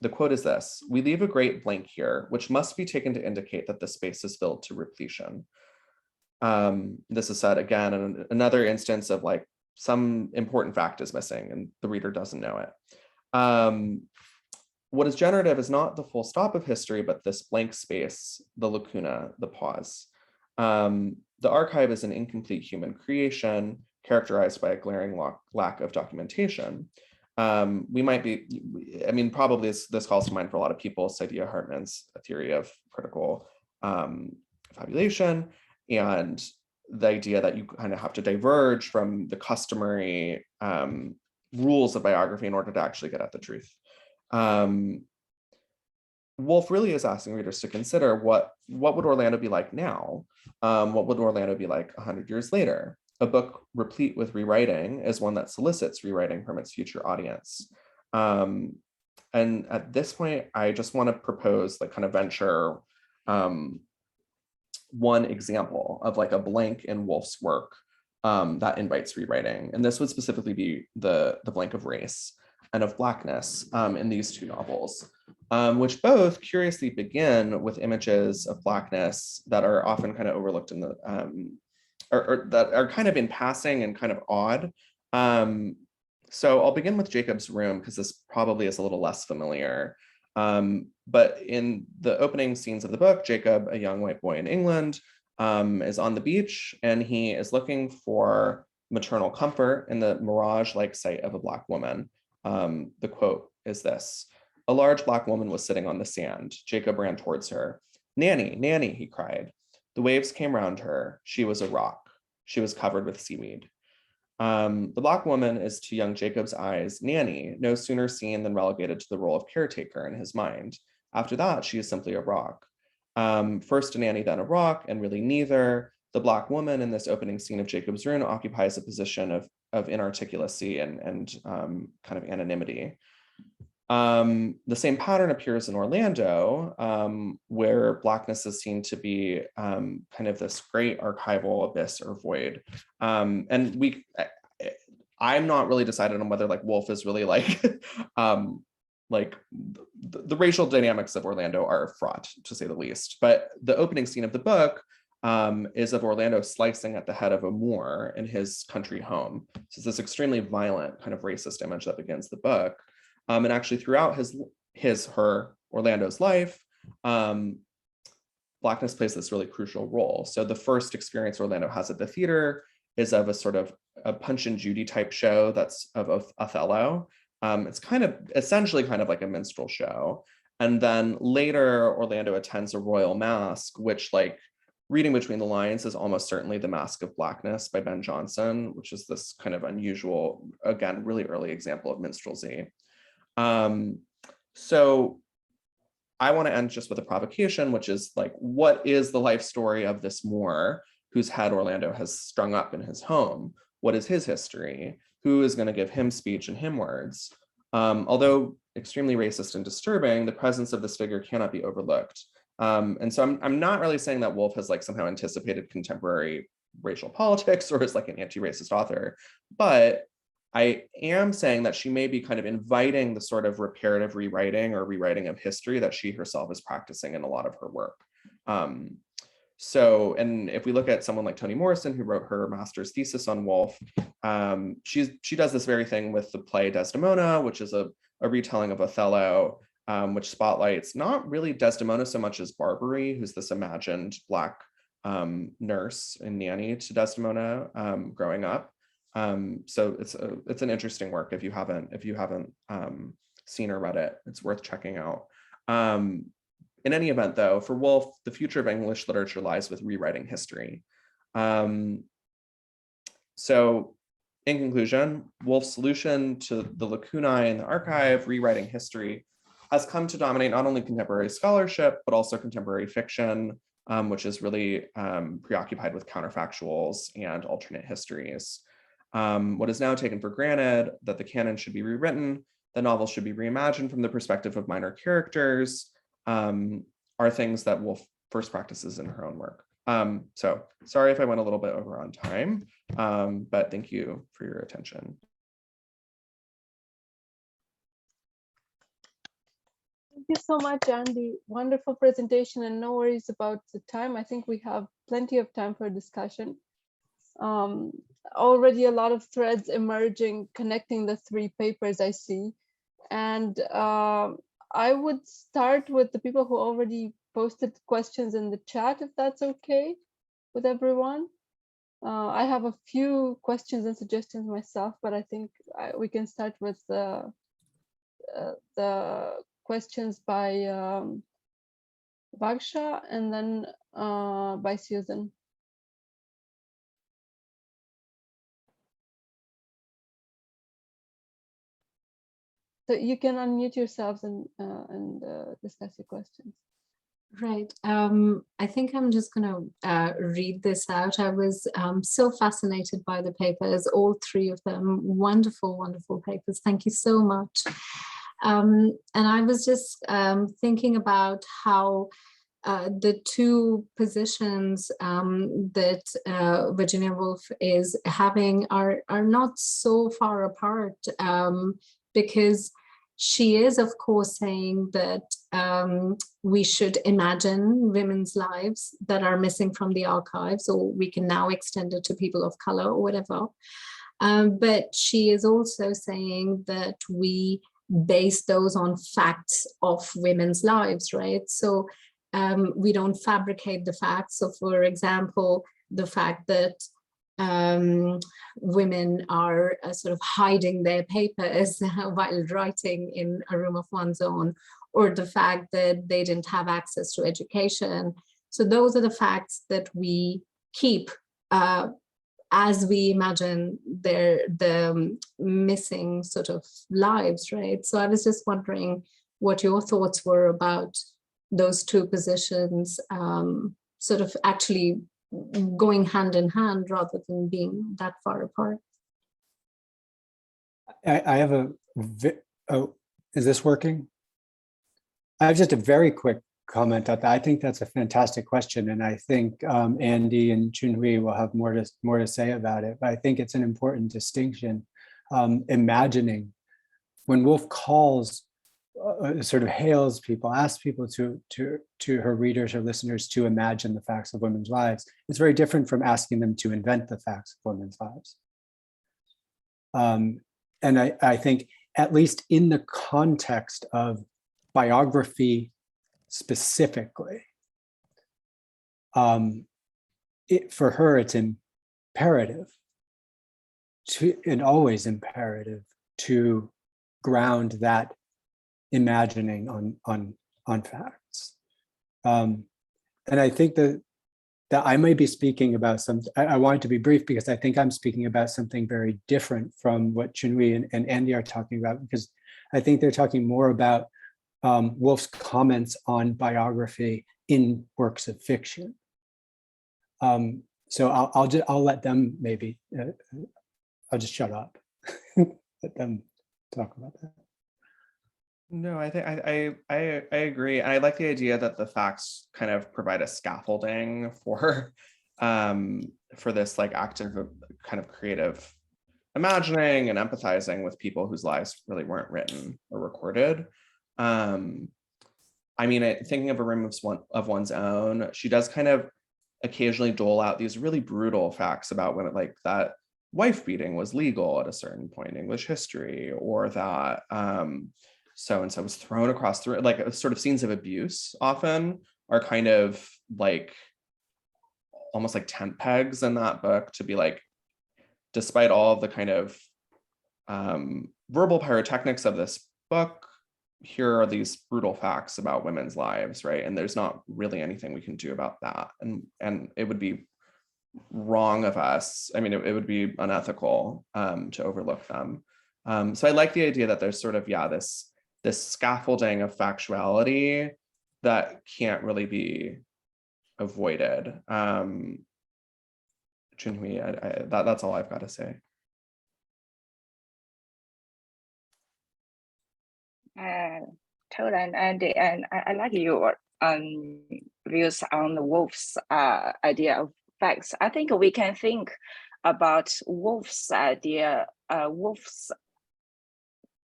The quote is this: "We leave a great blank here, which must be taken to indicate that the space is filled to repletion." This is said again in another instance of like some important fact is missing and the reader doesn't know it. What is generative is not the full stop of history, but this blank space, the lacuna, the pause. The archive is an incomplete human creation characterized by a glaring lack of documentation. We might be, I mean, probably this calls to mind for a lot of people, Saidiya Hartman's theory of critical fabulation, and the idea that you kind of have to diverge from the customary rules of biography in order to actually get at the truth. Woolf really is asking readers to consider what would Orlando be like now? What would Orlando be like 100 years later? A book replete with rewriting is one that solicits rewriting from its future audience. And at this point, I just want to propose like kind of venture one example of like a blank in Woolf's work that invites rewriting. And this would specifically be the blank of race and of blackness in these two novels, which both curiously begin with images of blackness that are often kind of overlooked in the, or that are kind of in passing and kind of odd. So I'll begin with Jacob's room because this probably is a little less familiar. But in the opening scenes of the book, Jacob, a young white boy in England, is on the beach and he is looking for maternal comfort in the mirage-like sight of a Black woman. The quote is this: "A large Black woman was sitting on the sand. Jacob ran towards her. 'Nanny, Nanny,' he cried. The waves came round her. She was a rock. She was covered with seaweed." The Black woman is to young Jacob's eyes Nanny, no sooner seen than relegated to the role of caretaker in his mind. After that, she is simply a rock. First a nanny, then a rock, and really neither. The Black woman in this opening scene of Jacob's Ruin occupies a position of inarticulacy and kind of anonymity. The same pattern appears in Orlando, where Blackness is seen to be kind of this great archival abyss or void. And I'm not really decided on whether like Woolf is really like, the racial dynamics of Orlando are fraught, to say the least. But the opening scene of the book is of Orlando slicing at the head of a Moor in his country home. So it's this extremely violent kind of racist image that begins the book. And actually throughout Orlando's life, Blackness plays this really crucial role. So the first experience Orlando has at the theater is of a sort of a Punch and Judy type show that's of Othello. It's kind of essentially kind of like a minstrel show. And then later Orlando attends a royal masque, which like reading between the lines is almost certainly The Masque of Blackness by Ben Jonson, which is this kind of unusual, again, really early example of minstrelsy. So I want to end just with a provocation, which is like, what is the life story of this Moor whose head Orlando has strung up in his home? What is his history? Who is going to give him speech and him words? Although extremely racist and disturbing, the presence of this figure cannot be overlooked. And so I'm not really saying that Woolf has like somehow anticipated contemporary racial politics or is like an anti-racist author, but I am saying that she may be kind of inviting the sort of reparative rewriting or rewriting of history that she herself is practicing in a lot of her work. And if we look at someone like Toni Morrison, who wrote her master's thesis on Woolf, she does this very thing with the play Desdemona, which is a retelling of Othello, which spotlights not really Desdemona so much as Barbary, who's this imagined Black nurse and nanny to Desdemona growing up. So it's an interesting work. If you haven't seen or read it, it's worth checking out. In any event, though, for Woolf, the future of English literature lies with rewriting history. So in conclusion, Woolf's solution to the lacunae in the archive, rewriting history, has come to dominate not only contemporary scholarship, but also contemporary fiction, which is really preoccupied with counterfactuals and alternate histories. What is now taken for granted that the canon should be rewritten, the novel should be reimagined from the perspective of minor characters, are things that Woolf first practices in her own work. So sorry if I went a little bit over on time, but thank you for your attention. Thank you so much, Andy. Wonderful presentation, and no worries about the time. I think we have plenty of time for discussion. Already a lot of threads emerging, connecting the three papers I see. And I would start with the people who already posted questions in the chat, if that's okay with everyone. I have a few questions and suggestions myself, but I think we can start with the questions by Vagsha and then by Susan. So you can unmute yourselves and discuss your questions. Right. I think I'm just going to read this out. I was so fascinated by the papers, all three of them. Wonderful, wonderful papers. Thank you so much. And I was just thinking about how the two positions that Virginia Woolf is having are not so far apart, because she is, of course, saying that we should imagine women's lives that are missing from the archives, or we can now extend it to people of color or whatever. But she is also saying that we base those on facts of women's lives, right? So we don't fabricate the facts. So, for example, the fact that women are sort of hiding their papers while writing in a room of one's own, or the fact that they didn't have access to education. So those are the facts that we keep as we imagine the missing sort of lives, right? So I was just wondering what your thoughts were about those two positions, sort of actually going hand in hand rather than being that far apart. I have is this working? I have just a very quick comment on that. I think that's a fantastic question, and I think Andy and Chunhui will have more to say about it. But I think it's an important distinction. Imagining, when Woolf calls, sort of hails people, asks people to her readers or listeners to imagine the facts of women's lives, it's very different from asking them to invent the facts of women's lives. And I think, at least in the context of biography specifically, for her, it's imperative and always imperative to ground that imagining on facts. And I think that I might be speaking about I wanted to be brief because I think I'm speaking about something very different from what Chunhui and Andy are talking about, because I think they're talking more about Woolf's comments on biography in works of fiction. So I'll let them maybe, I'll just shut up, let them talk about that. No, I think I agree. And I like the idea that the facts kind of provide a scaffolding for this like active kind of creative imagining and empathizing with people whose lives really weren't written or recorded. I mean, thinking of a room of one's own, she does kind of occasionally dole out these really brutal facts about women, like that wife beating was legal at a certain point in English history, or that so-and-so was thrown across the, like sort of scenes of abuse often are kind of like almost like tent pegs in that book to be like, despite all of the kind of verbal pyrotechnics of this book, here are these brutal facts about women's lives, right? And there's not really anything we can do about that. And it would be wrong of us. I mean, it would be unethical to overlook them. So I like the idea that there's sort of, this scaffolding of factuality that can't really be avoided. Chunhui, that's all I've got to say. Todd and Andy, and I like your views on the Woolf's idea of facts. I think we can think about Woolf's idea, Woolf's,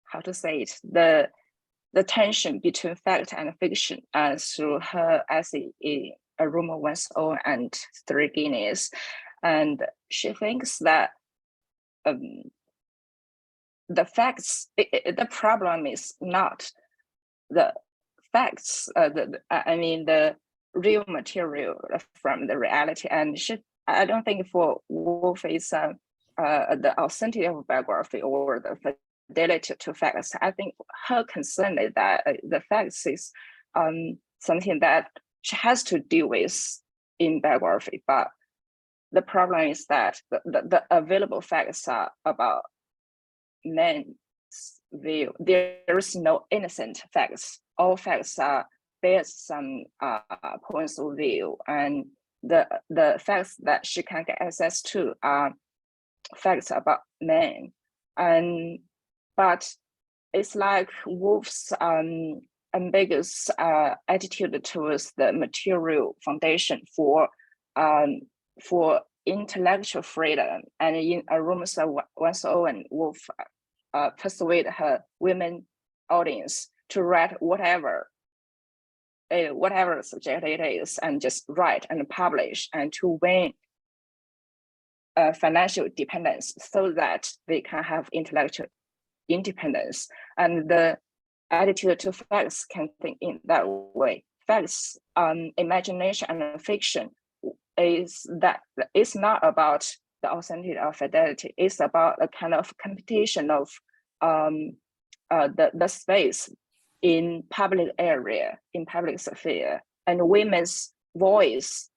how to say it, the tension between fact and fiction through her essay in A Room of One's Own and 3 Guineas. And she thinks that the facts, the problem is not the facts, I mean, the real material from the reality. And I don't think for Woolf is the authenticity of biography or the fidelity to facts. I think her concern is that the facts is something that she has to deal with in biography. But the problem is that the available facts are about men's view. There is no innocent facts. All facts are based on points of view, and the facts that she can get access to are facts about men. But it's like Woolf's ambiguous attitude towards the material foundation for intellectual freedom. And in A Room of One's Own, Woolf persuade her women audience to write whatever subject it is, and just write and publish, and to win financial dependence so that they can have intellectual independence. And the attitude to facts can think in that way. Facts, imagination and fiction is not about the authenticity or fidelity. It's about a kind of competition of the space in public area, in public sphere, and women's voice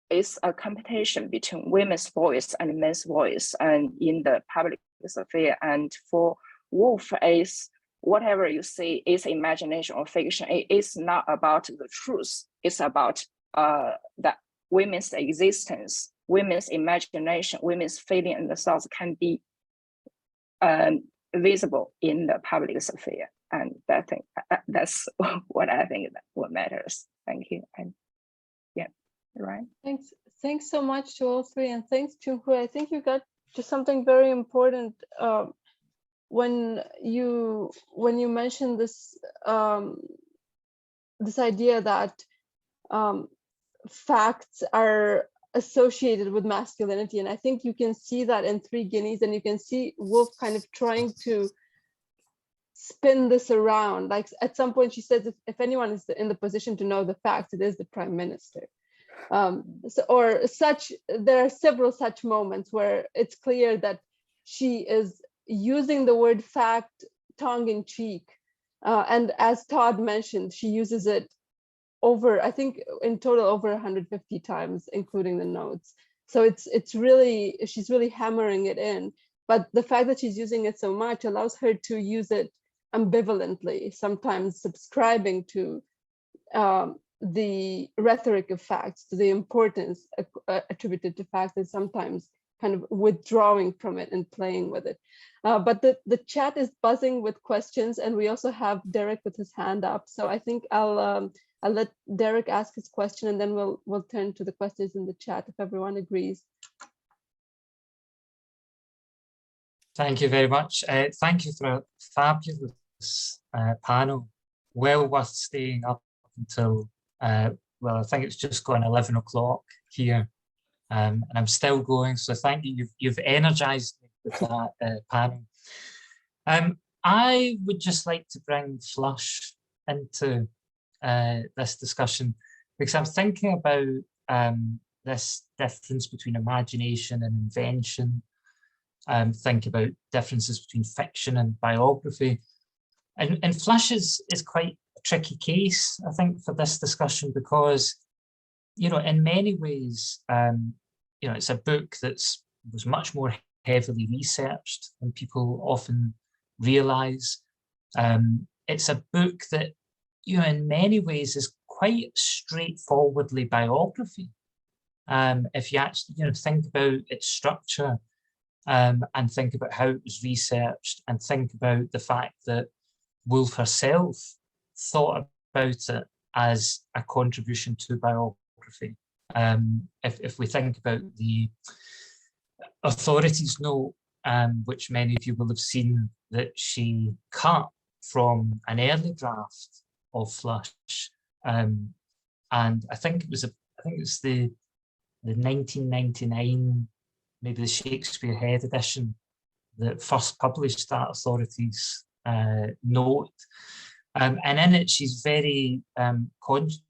is a competition between women's voice and men's voice, and in the public sphere. And for Woolf, is whatever you see is imagination or fiction. It is not about the truth. It's about that women's existence, women's imagination, women's feeling and the thoughts can be visible in the public sphere. And that's what I think what matters. Thank you. And yeah, right. Thanks so much to all three, and thanks Chunhui. I think you got to something very important when you mentioned this this idea that facts are associated with masculinity. And I think you can see that in 3 Guineas, and you can see Woolf kind of trying to spin this around. Like at some point she says, if anyone is in the position to know the facts, it is the prime minister. There are several such moments where it's clear that she is using the word fact tongue-in-cheek. And as Todd mentioned, she uses it over, I think in total over 150 times, including the notes. So she's really hammering it in. But the fact that she's using it so much allows her to use it ambivalently, sometimes subscribing to the rhetoric of facts, to the importance attributed to facts, and sometimes kind of withdrawing from it and playing with it. But the chat is buzzing with questions, and we also have Derek with his hand up. So I think I'll let Derek ask his question, and then we'll turn to the questions in the chat if everyone agrees. Thank you very much. Thank you for a fabulous panel. Well worth staying up until, well, I think it's just gone 11 o'clock here, and I'm still going. So thank you. You've energized me with that panel. I would just like to bring Flush into this discussion, because I'm thinking about this difference between imagination and invention. Think about differences between fiction and biography, and Flush is quite a tricky case, I think, for this discussion, because in many ways it's a book that was much more heavily researched than people often realize. It's a book that in many ways is quite straightforwardly biography. If you actually think about its structure and think about how it was researched and think about the fact that Woolf herself thought about it as a contribution to biography. If we think about the authorities note, which many of you will have seen that she cut from an early draft of Flush, and I think it was the 1999, maybe the Shakespeare Head edition that first published that authorities note. And in it, she's very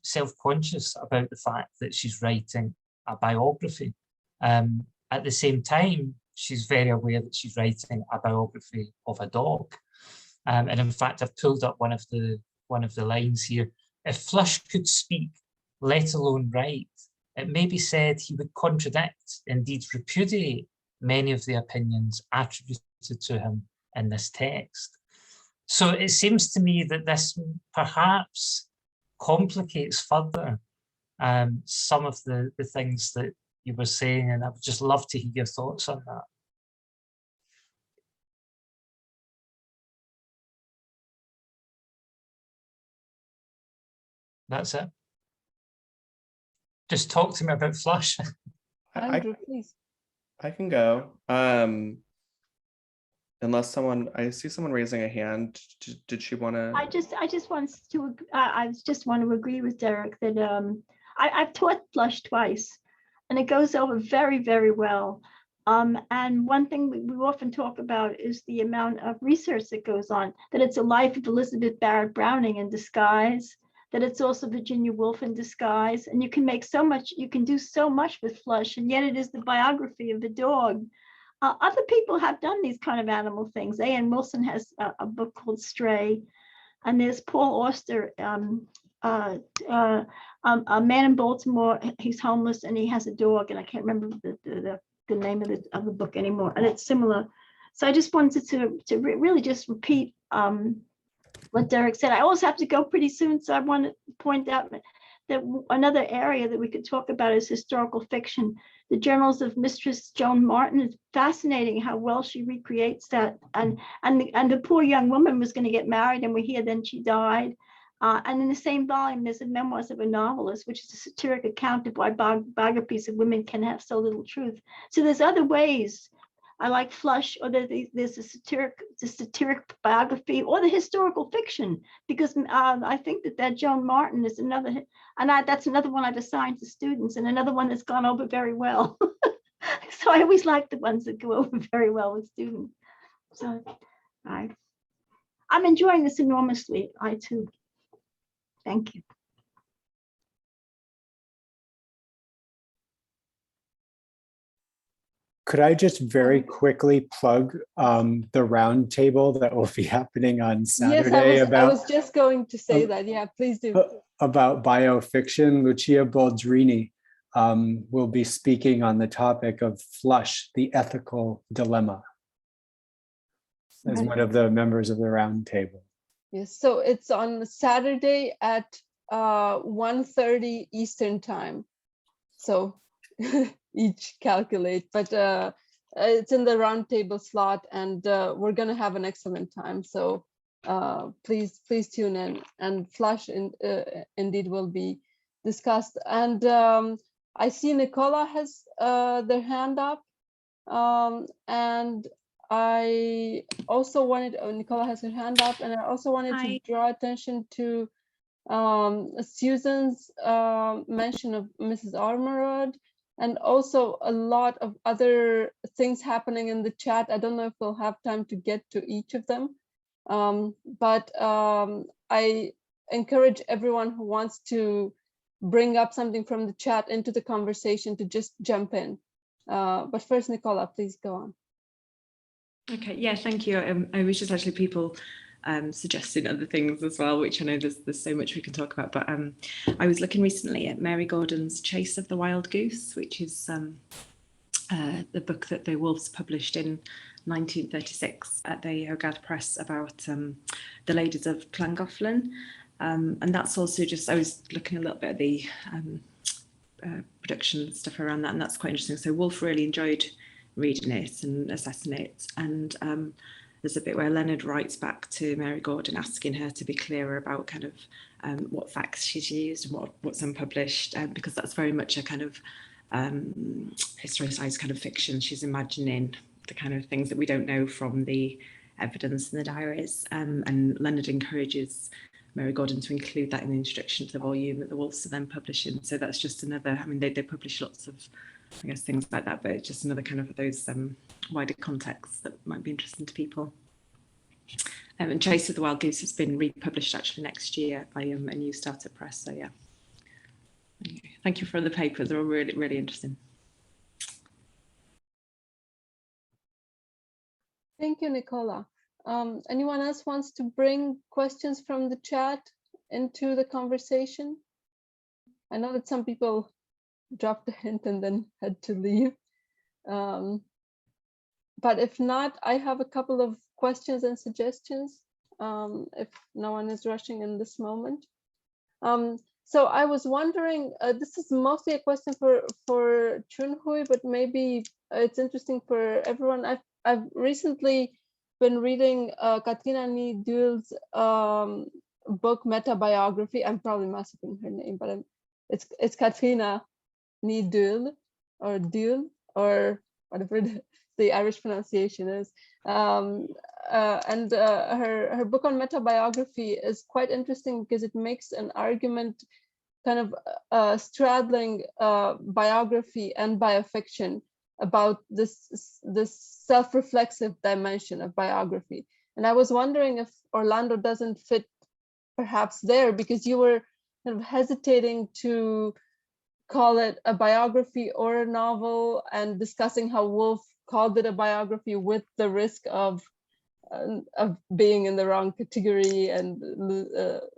self-conscious about the fact that she's writing a biography. At the same time, she's very aware that she's writing a biography of a dog. And in fact, I've pulled up one of the lines here. If Flush could speak, let alone write, it may be said he would contradict, indeed repudiate, many of the opinions attributed to him in this text. So it seems to me that this perhaps complicates further some of the things that you were saying, and I would just love to hear your thoughts on that. That's it. Just talk to me about Flush. Andrew, please. I can go. Unless I see someone raising a hand. Did she want to? I just want to agree with Derek that I've taught Flush twice, and it goes over very, very well. And one thing we often talk about is the amount of research that goes on, that it's a life of Elizabeth Barrett Browning in disguise, that it's also Virginia Woolf in disguise. And you can do so much with Flush, and yet it is the biography of a dog. Other people have done these kind of animal things. A.N. Wilson has a book called Stray, and there's Paul Auster, a man in Baltimore. He's homeless and he has a dog, and I can't remember the name of the book anymore. And it's similar. So I just wanted to really just repeat what Derek said. I also have to go pretty soon, so I want to point out that another area that we could talk about is historical fiction. The Journals of Mistress Joan Martin is fascinating how well she recreates that. And the poor young woman was going to get married, and we hear then she died. And in the same volume, there's a Memoirs of a Novelist, which is a satiric account of why biographies of women can have so little truth. So there's other ways. I like Flush, or there's a satiric biography, or the historical fiction, because I think that Joan Martin is another, and that's another one I've assigned to students, and another one that's gone over very well. So I always like the ones that go over very well with students. So I'm enjoying this enormously. I too. Thank you. Could I just very quickly plug the round table that will be happening on Saturday? Yes, I was just going to say that. Yeah, please do. About biofiction. Lucia Baldrini will be speaking on the topic of Flush, the ethical dilemma, as one of the members of the round table. Yes, so it's on Saturday at 1:30 Eastern time. So each calculate, but it's in the round table slot, and we're going to have an excellent time. So please tune in, and Flush indeed will be discussed. And I see Nicola has their hand up, and I also wanted, Nicola has her hand up, and I also wanted to draw attention to Susan's mention of Mrs. Ormerod, and also a lot of other things happening in the chat. I don't know if we'll have time to get to each of them, but I encourage everyone who wants to bring up something from the chat into the conversation to just jump in. But first, Nicola, please go on. Okay, yeah, thank you. I was just actually people suggesting other things as well, which I know there's so much we can talk about, but I was looking recently at Mary Gordon's Chase of the Wild Goose, which is the book that the Woolfs published in 1936 at the Hogarth Press about the ladies of Llangollen. And that's also just, I was looking a little bit at the production stuff around that, and that's quite interesting. So Woolf really enjoyed reading it and assessing it. And there's a bit where Leonard writes back to Mary Gordon asking her to be clearer about kind of what facts she's used and what's unpublished, because that's very much a kind of historicised kind of fiction. She's imagining the kind of things that we don't know from the evidence in the diaries, and Leonard encourages Mary Gordon to include that in the introduction to the volume that the Woolfs are then publishing. So that's just another, I mean, they publish lots of, I guess, things like that, but it's just another kind of those wider contexts that might be interesting to people. And Chase of the Wild Goose has been republished actually next year by a new startup press. So yeah, thank you for the papers. They're all really, really interesting. Thank you, Nicola. Anyone else wants to bring questions from the chat into the conversation? I know that some people dropped a hint and then had to leave. But if not, I have a couple of questions and suggestions, if no one is rushing in this moment. So I was wondering, this is mostly a question for Chunhui, but maybe it's interesting for everyone. I've recently been reading Katrina Nidul's book Meta Biography. I'm probably massacring her name, but it's Katrina Nidul or Dul or whatever the Irish pronunciation is. And her book on meta biography is quite interesting because it makes an argument kind of straddling biography and biofiction about this self-reflexive dimension of biography. And I was wondering if Orlando doesn't fit perhaps there, because you were kind of hesitating to call it a biography or a novel, and discussing how Woolf called it a biography with the risk of being in the wrong category and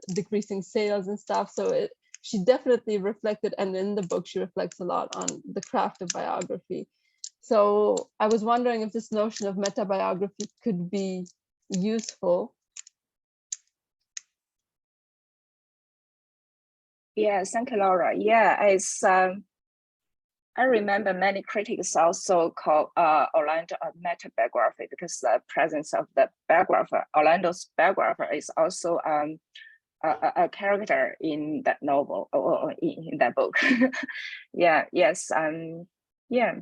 decreasing sales and stuff. So she definitely reflected, and in the book she reflects a lot on the craft of biography. So I was wondering if this notion of meta biography could be useful. Yeah, thank you, Laura. Yeah, it's I remember many critics also call Orlando a meta biography because the presence of the biographer, Orlando's biographer, is also a character in that novel or in that book. Yeah, yes, yeah.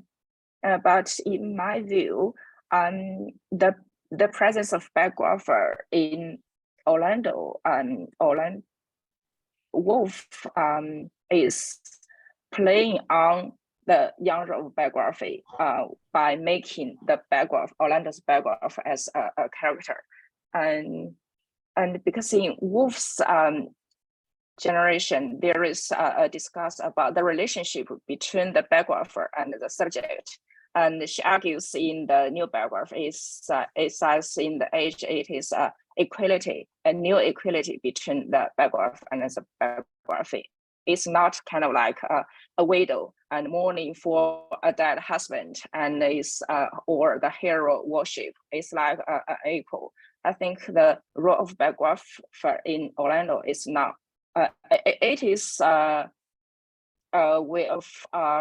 But in my view, the presence of biographer in Orlando and Woolf is playing on the genre of biography by making the biographer, Orlando's biographer, as a character, and because in Woolf's generation there is a discuss about the relationship between the biographer and the subject, and she argues in the new biography it says in the age it is equality, a new equality between the biographer and the biography. It's not kind of like a widow and mourning for a dead husband, and is or the hero worship. It's like equal. I think the role of biographer in Orlando is not. It is a way of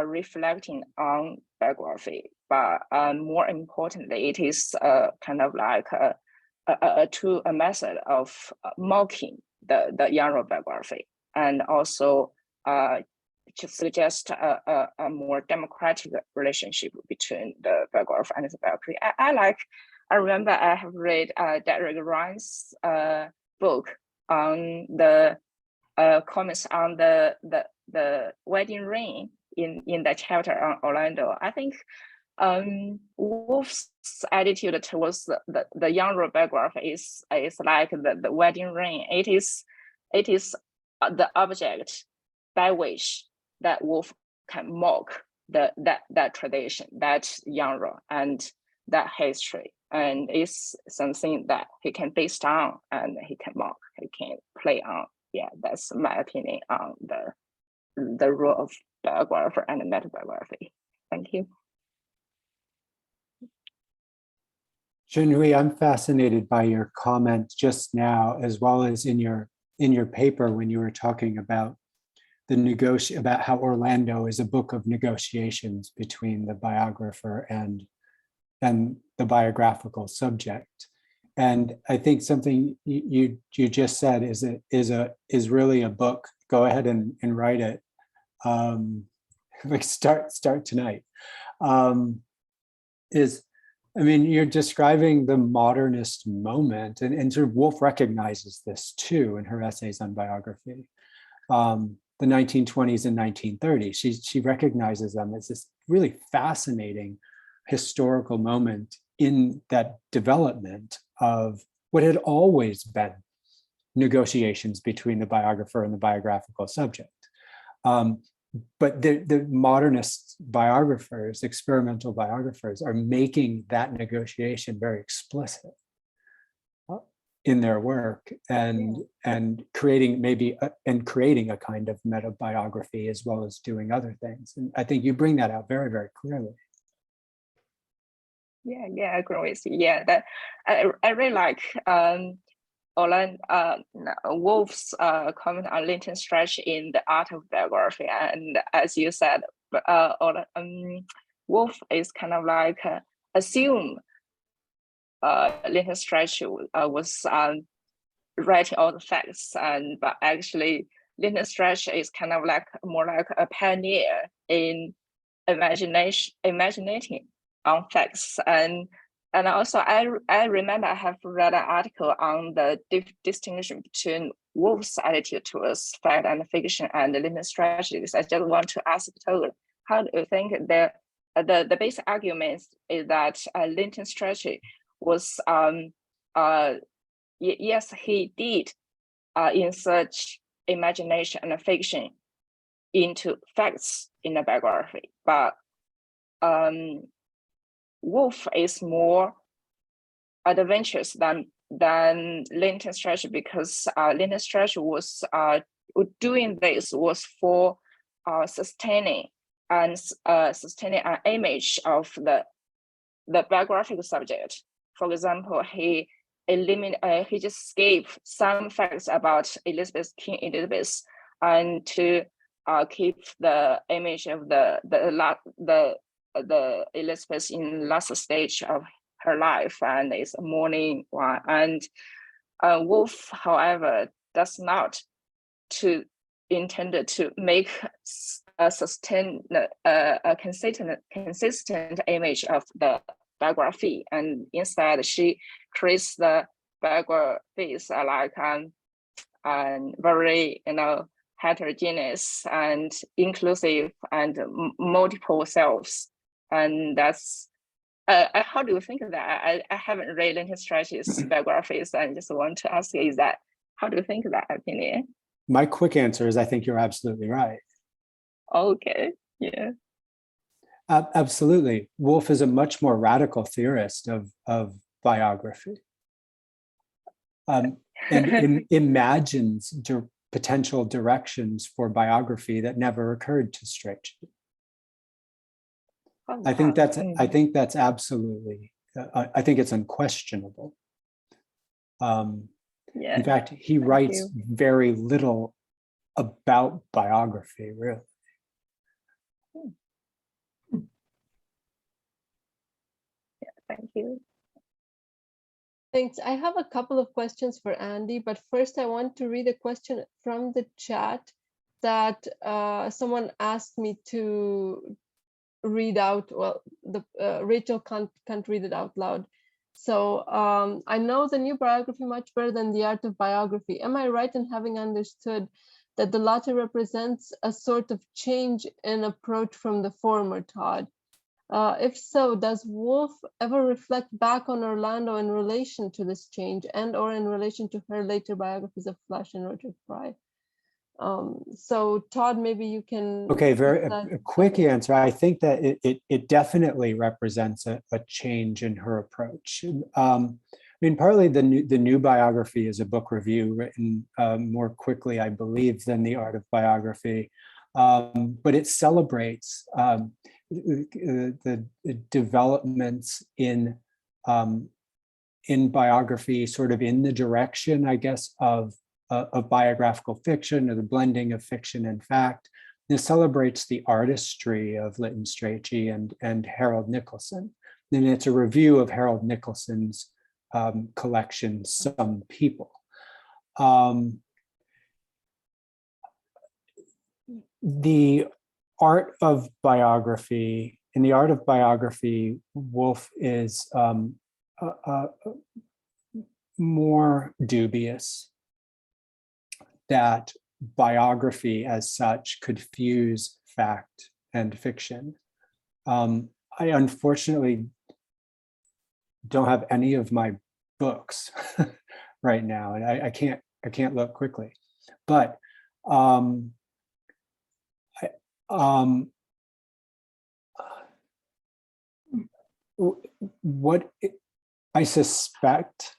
reflecting on biography, but more importantly, it is kind of like a method of mocking the genre biography, and also to suggest a more democratic relationship between the biographer and the biography. I remember I have read Derek Ryan's book on the comments on the wedding ring in the chapter on Orlando. I think Woolf's attitude towards the genre biography is like the wedding ring. It is the object by which that Woolf can mock that tradition, that genre, and that history, and it's something that he can base on and he can mock, he can play on. Yeah, that's my opinion on the role of biographer and meta biography. Thank you. Chunhui, I'm fascinated by your comment just now, as well as in your in your paper when you were talking about about how Orlando is a book of negotiations between the biographer and the biographical subject. And I think something you just said is really a book. Go ahead and write it. Like start tonight. You're describing the modernist moment, and sort of Woolf recognizes this too in her essays on biography. The 1920s and 1930s, she recognizes them as this really fascinating historical moment in that development of what had always been negotiations between the biographer and the biographical subject. But the modernist biographers, experimental biographers, are making that negotiation very explicit in their work, and creating a kind of meta biography, as well as doing other things. And I think you bring that out very, very clearly. Yeah, I agree with you. Yeah, that I really like Woolf's comment on latent stretch in the art of biography. And as you said, Woolf is kind of like assume latent stretch was writing all the facts, but actually latent stretch is kind of like more like a pioneer in imaginating on facts. And also I remember I have read an article on the distinction between Woolf's attitude towards fact and fiction and latent strategies. I just want to ask Todd, how do you think the basic argument is that latent strategy was yes, he did insert imagination and fiction into facts in the biography, but Woolf is more adventurous than latent strategy, because latent strategy was doing this was for sustaining an image of the biographical subject. For example, he just gave some facts about King Elizabeth, and to keep the image of the Elizabeth in last stage of her life, and it's a mourning one. And Woolf, however, does not intended to make a consistent image of the biography, and instead she creates the biographies like very heterogeneous and inclusive and multiple selves. And that's how do you think of that? I haven't read latent strategies biographies, and just want to ask you, is that, how do you think of that opinion? My quick answer is I think you're absolutely right. Okay, yeah. Absolutely. Woolf is a much more radical theorist of biography, and imagines potential directions for biography that never occurred to Strachey. Oh, I think that's absolutely. I think it's unquestionable. Yeah. In fact, he writes very little about biography, really. Yeah, thank you. Thanks. I have a couple of questions for Andy, but first I want to read a question from the chat that someone asked me to read out. Well, Rachel can't read it out loud. So I know the new biography much better than the art of biography. Am I right in having understood that the latter represents a sort of change in approach from the former, Todd? If so, does Woolf ever reflect back on Orlando in relation to this change, and or in relation to her later biographies of Flush and Richard Fry? So Todd, maybe you can. Okay, a quick answer. I think that it definitely represents a change in her approach. I mean, partly the new biography is a book review written more quickly, I believe, than the art of biography, but it celebrates the developments in biography, sort of in the direction, I guess, of of biographical fiction, or the blending of fiction and fact. This celebrates the artistry of Lytton Strachey and Harold Nicolson. And it's a review of Harold Nicolson's collection, Some People. The art of biography, in the art of biography, Woolf is more dubious that biography as such could fuse fact and fiction. I unfortunately don't have any of my books right now, and I can't look quickly, but what I suspect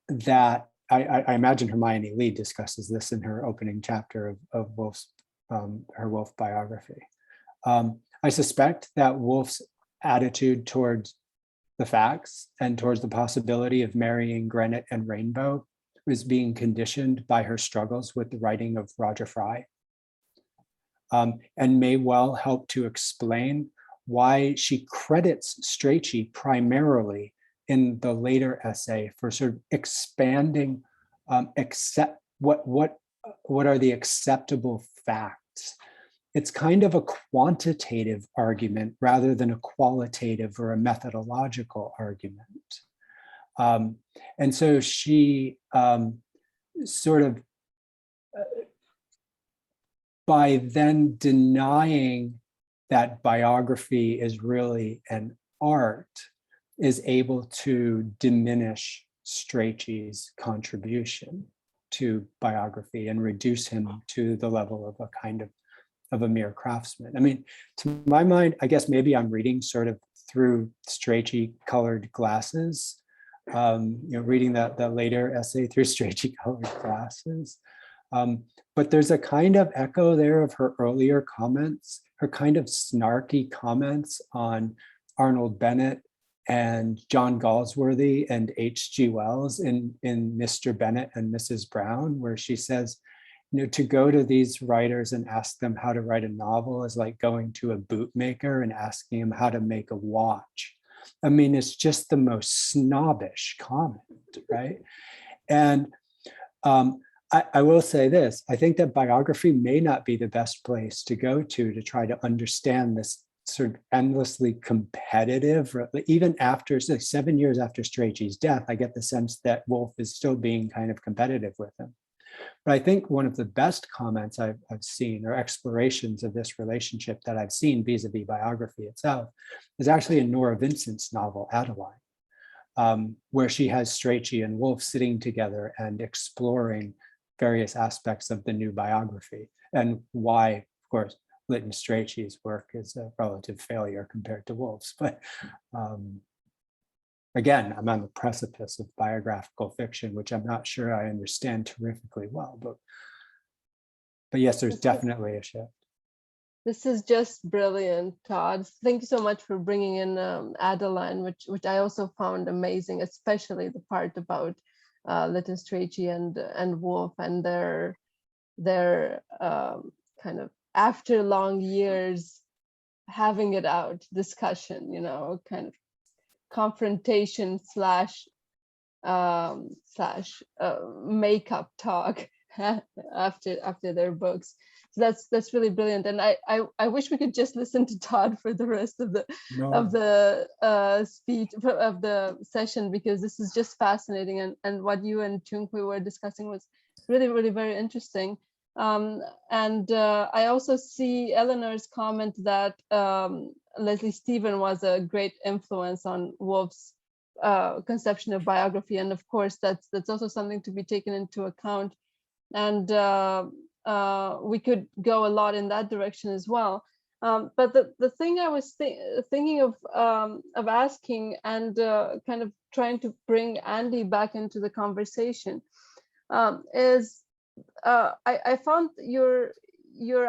that I imagine Hermione Lee discusses this in her opening chapter of Woolf's her Woolf biography. I suspect that Woolf's attitude towards the facts and towards the possibility of marrying Granite and Rainbow was being conditioned by her struggles with the writing of Roger Fry, and may well help to explain why she credits Strachey primarily in the later essay for sort of expanding what are the acceptable facts. It's kind of a quantitative argument rather than a qualitative or a methodological argument. And so she sort of, by then denying that biography is really an art, is able to diminish Strachey's contribution to biography and reduce him to the level of a kind of a mere craftsman. I mean, to my mind, I guess maybe I'm reading sort of through Strachey colored glasses, reading that later essay through Strachey colored glasses. But there's a kind of echo there of her earlier comments, her kind of snarky comments on Arnold Bennett and John Galsworthy and H.G. Wells in Mr. Bennett and Mrs. Brown, where she says, to go to these writers and ask them how to write a novel is like going to a bootmaker and asking him how to make a watch. I mean, it's just the most snobbish comment, right? And I will say this, I think that biography may not be the best place to go to try to understand this sort of endlessly competitive, even after 7 years after Strachey's death, I get the sense that Woolf is still being kind of competitive with him. But I think one of the best comments I've seen, or explorations of this relationship that I've seen vis-a-vis biography itself, is actually in Nora Vincent's novel, Adeline, where she has Strachey and Woolf sitting together and exploring various aspects of the new biography, and why, of course, Lytton Strachey's work is a relative failure compared to Woolf's. But again, I'm on the precipice of biographical fiction, which I'm not sure I understand terrifically well, but yes, there's definitely a shift. This is just brilliant, Todd. Thank you so much for bringing in Adeline, which I also found amazing, especially the part about Lytton Strachey and Woolf and their kind of after long years having it out discussion, kind of confrontation slash makeup talk after their books. So that's really brilliant, and I wish we could just listen to Todd for the rest of the speech of the session, because this is just fascinating, and what you and Chunhui were discussing was really, really very interesting. And I also see Eleanor's comment that Leslie Stephen was a great influence on Woolf's conception of biography, and of course that's also something to be taken into account. And we could go a lot in that direction as well. But the thing I was thinking of asking, and kind of trying to bring Andy back into the conversation, is I found your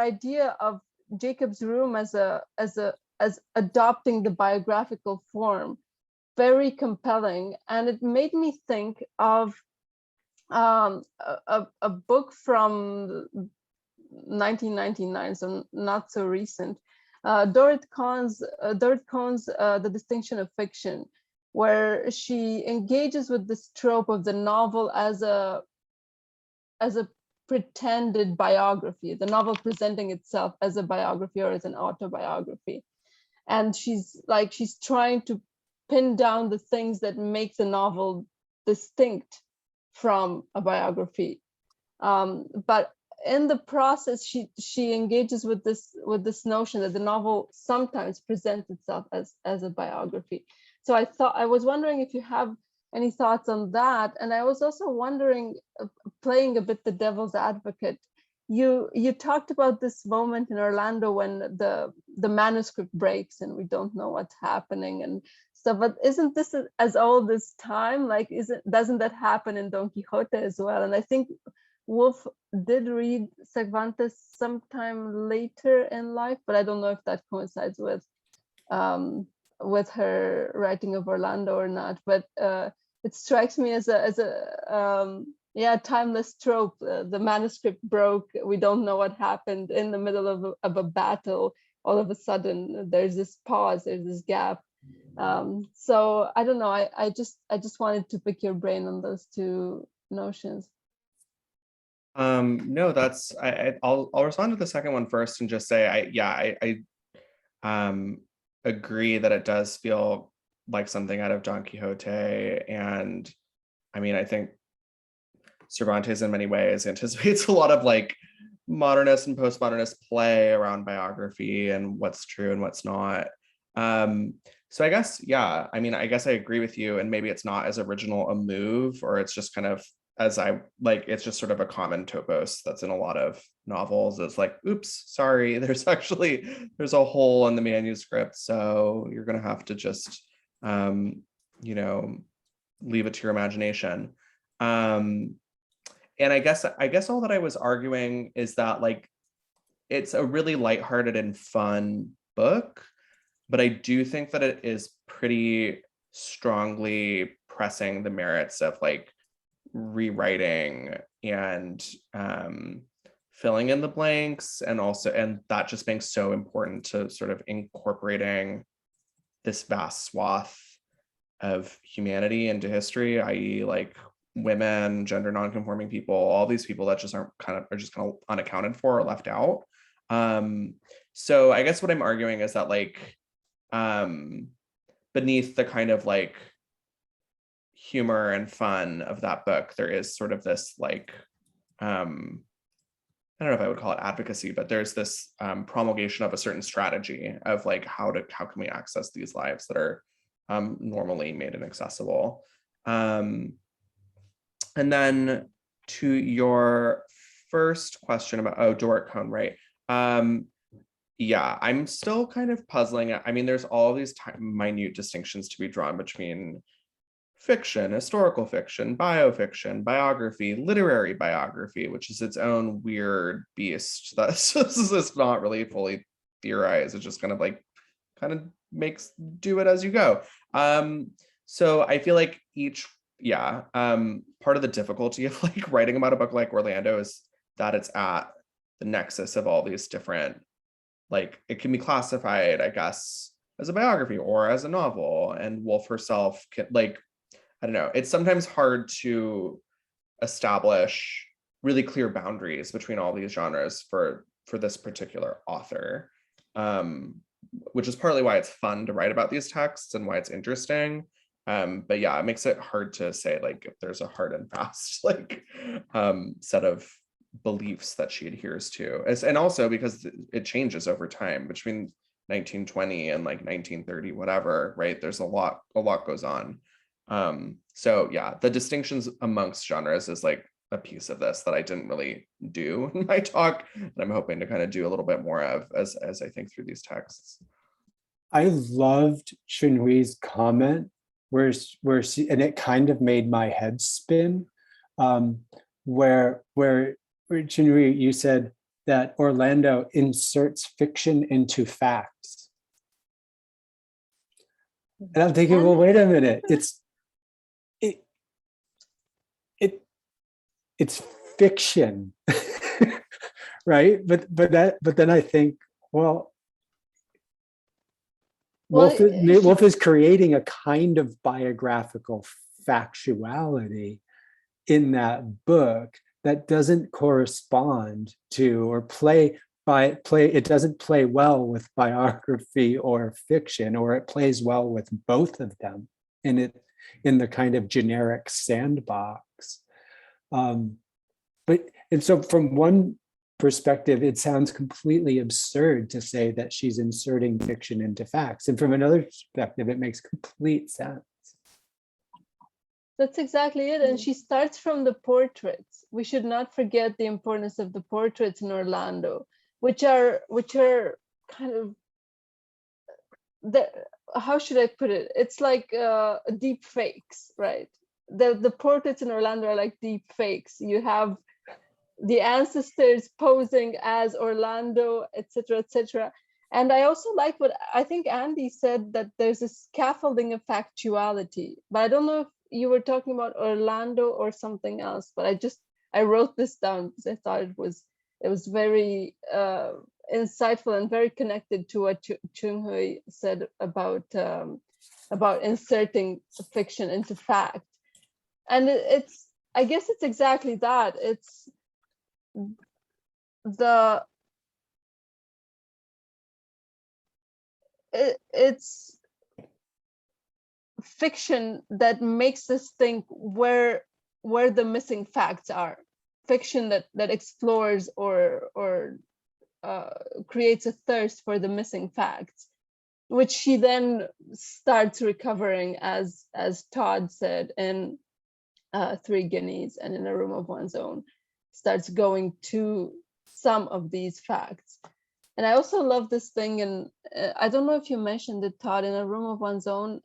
idea of Jacob's Room as adopting the biographical form very compelling, and it made me think of a book from 1999, so not so recent. Dorrit Kahn's The Distinction of Fiction, where she engages with this trope of the novel as a pretended biography, the novel presenting itself as a biography or as an autobiography. And she's trying to pin down the things that make the novel distinct from a biography. But in the process, she engages with this notion that the novel sometimes presents itself as a biography. So I was wondering if you have any thoughts on that. And I was also wondering, playing a bit the devil's advocate, you talked about this moment in Orlando when the manuscript breaks and we don't know what's happening and stuff. But isn't this as old as time? Like, doesn't that happen in Don Quixote as well? And I think Woolf did read Cervantes sometime later in life, but I don't know if that coincides with her writing of Orlando or not. But it strikes me as a timeless trope. The manuscript broke. We don't know what happened in the middle of a battle. All of a sudden, there's this pause. There's this gap. So I don't know. I just wanted to pick your brain on those two notions. No, I'll respond to the second one first and just say I agree that it does feel like something out of Don Quixote, and I mean, I think Cervantes in many ways anticipates a lot of like modernist and postmodernist play around biography and what's true and what's not. So I guess, yeah, I mean, I guess I agree with you, and maybe it's not as original a move, or it's just kind of it's just sort of a common topos that's in a lot of novels. It's like, oops, sorry, there's a hole in the manuscript, so you're gonna have to just leave it to your imagination. And I guess all that I was arguing is that like it's a really lighthearted and fun book, but I do think that it is pretty strongly pressing the merits of like rewriting and filling in the blanks, and that just being so important to sort of incorporating this vast swath of humanity into history, i.e. like women, gender nonconforming people, all these people that just are just kind of unaccounted for or left out. So I guess what I'm arguing is that like beneath the kind of like humor and fun of that book, there is sort of this like I don't know if I would call it advocacy, but there's this promulgation of a certain strategy of like how can we access these lives that are normally made inaccessible. And then to your first question about Dorrit Cohn, right? Yeah, I'm still kind of puzzling. I mean, there's all these minute distinctions to be drawn between fiction, historical fiction, biofiction, biography, literary biography, which is its own weird beast that's just not really fully theorized. It just kind of makes do it as you go. So I feel like part of the difficulty of like writing about a book like Orlando is that it's at the nexus of all these different, like it can be classified, I guess, as a biography or as a novel. And Woolf herself can, like, I don't know, it's sometimes hard to establish really clear boundaries between all these genres for this particular author, which is partly why it's fun to write about these texts and why it's interesting. But yeah, it makes it hard to say like if there's a hard and fast like set of beliefs that she adheres to, and also because it changes over time between 1920 and like 1930, whatever, right? There's a lot goes on. So yeah, the distinctions amongst genres is like a piece of this that I didn't really do in my talk, and I'm hoping to kind of do a little bit more of as I think through these texts. I loved Chunhui's comment where she, and it kind of made my head spin, where Chunhui, you said that Orlando inserts fiction into facts. And I'm thinking, well, wait a minute. it's fiction, right? But then I think, well, Woolf is creating a kind of biographical factuality in that book that doesn't correspond to or it doesn't play well with biography or fiction, or it plays well with both of them in the kind of generic sandbox. And so from one perspective, it sounds completely absurd to say that she's inserting fiction into facts. And from another perspective, it makes complete sense. That's exactly it. And she starts from the portraits. We should not forget the importance of the portraits in Orlando, which are kind of, how should I put it? It's like deep fakes, right? The portraits in Orlando are like deep fakes. You have the ancestors posing as Orlando, etc., etc. And I also like what I think Andy said, that there's a scaffolding of factuality. But I don't know if you were talking about Orlando or something else, but I wrote this down because I thought it was very insightful and very connected to what Chunhui said about inserting fiction into fact. And I guess it's exactly that. It's fiction that makes us think where the missing facts are. Fiction that explores or creates a thirst for the missing facts, which she then starts recovering, as Todd said, in 3 Guineas and In a Room of One's Own, starts going to some of these facts. And I also love this thing, and I don't know if you mentioned it, Todd, In a Room of One's Own,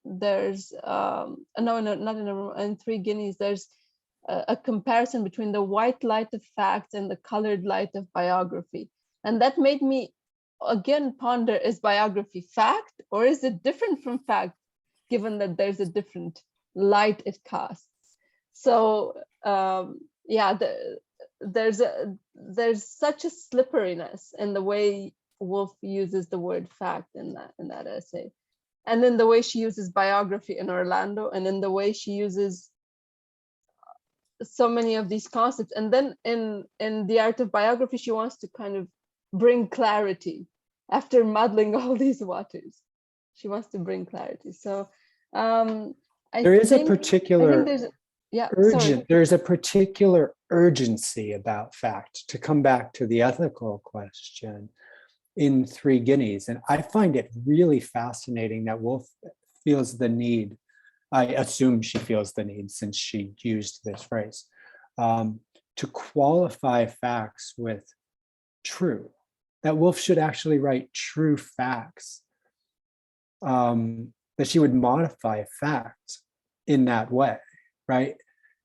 there's, no, not In a Room, in 3 Guineas, there's a comparison between the white light of facts and the colored light of biography. And that made me, again, ponder, is biography fact, or is it different from fact, given that there's a different light it casts? So, yeah, there's such a slipperiness in the way Woolf uses the word fact in that essay, and in the way she uses biography in Orlando, and in the way she uses so many of these concepts. And then in The Art of Biography, she wants to kind of bring clarity after muddling all these waters. She wants to bring clarity. So there's a particular urgency about fact, to come back to the ethical question, in 3 Guineas. And I find it really fascinating that Woolf feels the need, I assume she feels the need, since she used this phrase, to qualify facts with true, that Woolf should actually write true facts, that she would modify facts in that way, right?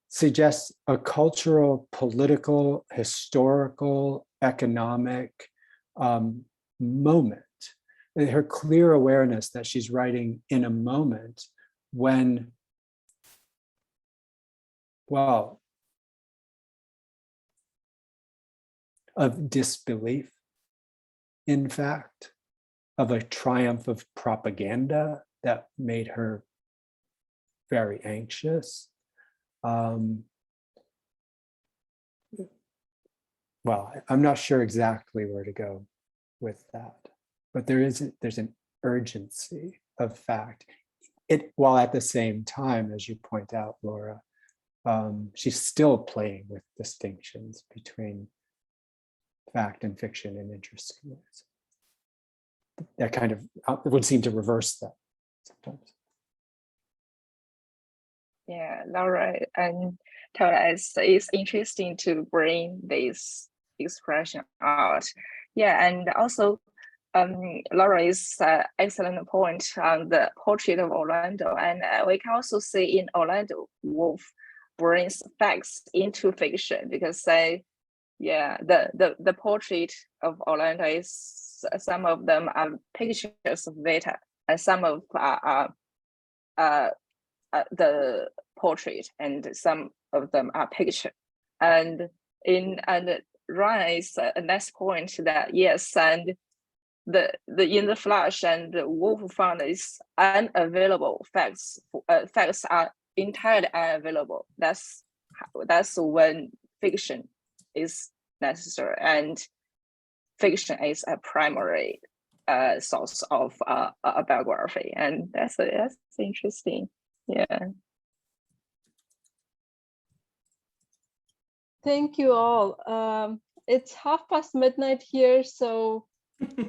Suggests a cultural, political, historical, economic moment. Her clear awareness that she's writing in a moment when, well, of disbelief, in fact, of a triumph of propaganda that made her very anxious. Well, I'm not sure exactly where to go with that, but there's an urgency of fact. While at the same time, as you point out, Laura, she's still playing with distinctions between fact and fiction in interesting ways. That kind of would seem to reverse that sometimes. Yeah, Laura and Todd, it's interesting to bring this expression out. Yeah, and also Laura is excellent point on the portrait of Orlando, and we can also see in Orlando, Woolf brings facts into fiction, because the portrait of Orlando is, some of them are pictures of Rita, and some of the portrait, and some of them are picture. And Ryan's next point that yes, and the in the flash and the Woolf found is unavailable facts. Facts are entirely unavailable. That's when fiction is necessary, and fiction is a primary source of a biography, and that's interesting. Yeah. Thank you all. It's midnight here, so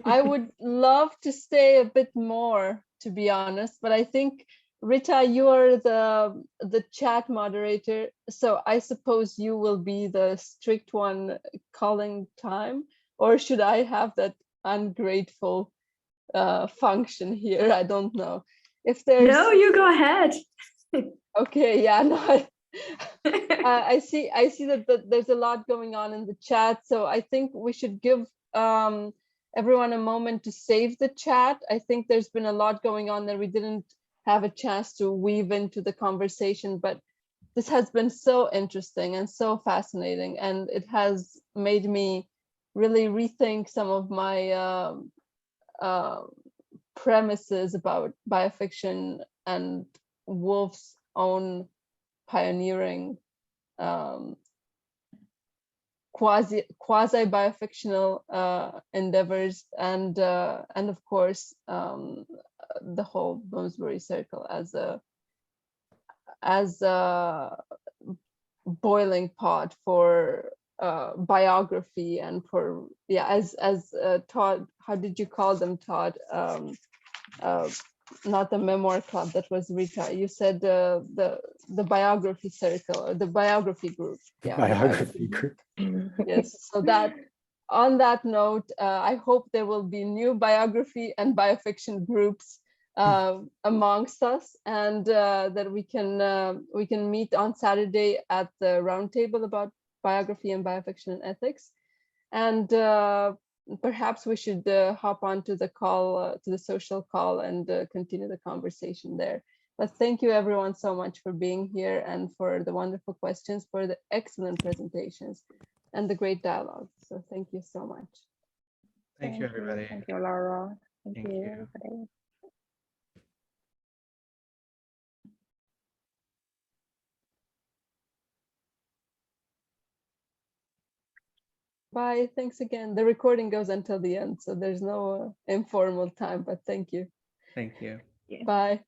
I would love to stay a bit more, to be honest, but I think Rita, you are the chat moderator, so I suppose you will be the strict one calling time, or should I have that ungrateful function here? I don't know. If there's No, you go ahead. okay, yeah, no, I see that there's a lot going on in the chat, so I think we should give everyone a moment to save the chat. I think there's been a lot going on that we didn't have a chance to weave into the conversation, but this has been so interesting and so fascinating, and it has made me really rethink some of my premises about biofiction and Woolf's own pioneering quasi biofictional endeavors, and of course the whole Bloomsbury Circle as a boiling pot for biography, and for as Todd, how did you call them, Todd? Not the memoir club, that was Rita. You said the biography circle, or the biography group. Yeah, Biography group. Yes. So that on that note, I hope there will be new biography and biofiction groups amongst us, and that we can meet on Saturday at the roundtable about biography and biofiction and ethics, and perhaps we should hop on to the call, to the social call, and continue the conversation there. But thank you everyone so much for being here, and for the wonderful questions, for the excellent presentations, and the great dialogue. So thank you so much. Thank you, everybody. Thank you, Laura. Thank Thank you, you. everybody. Bye. Thanks again. The recording goes until the end, so there's no informal time, but thank you. Thank you. Yeah. Bye.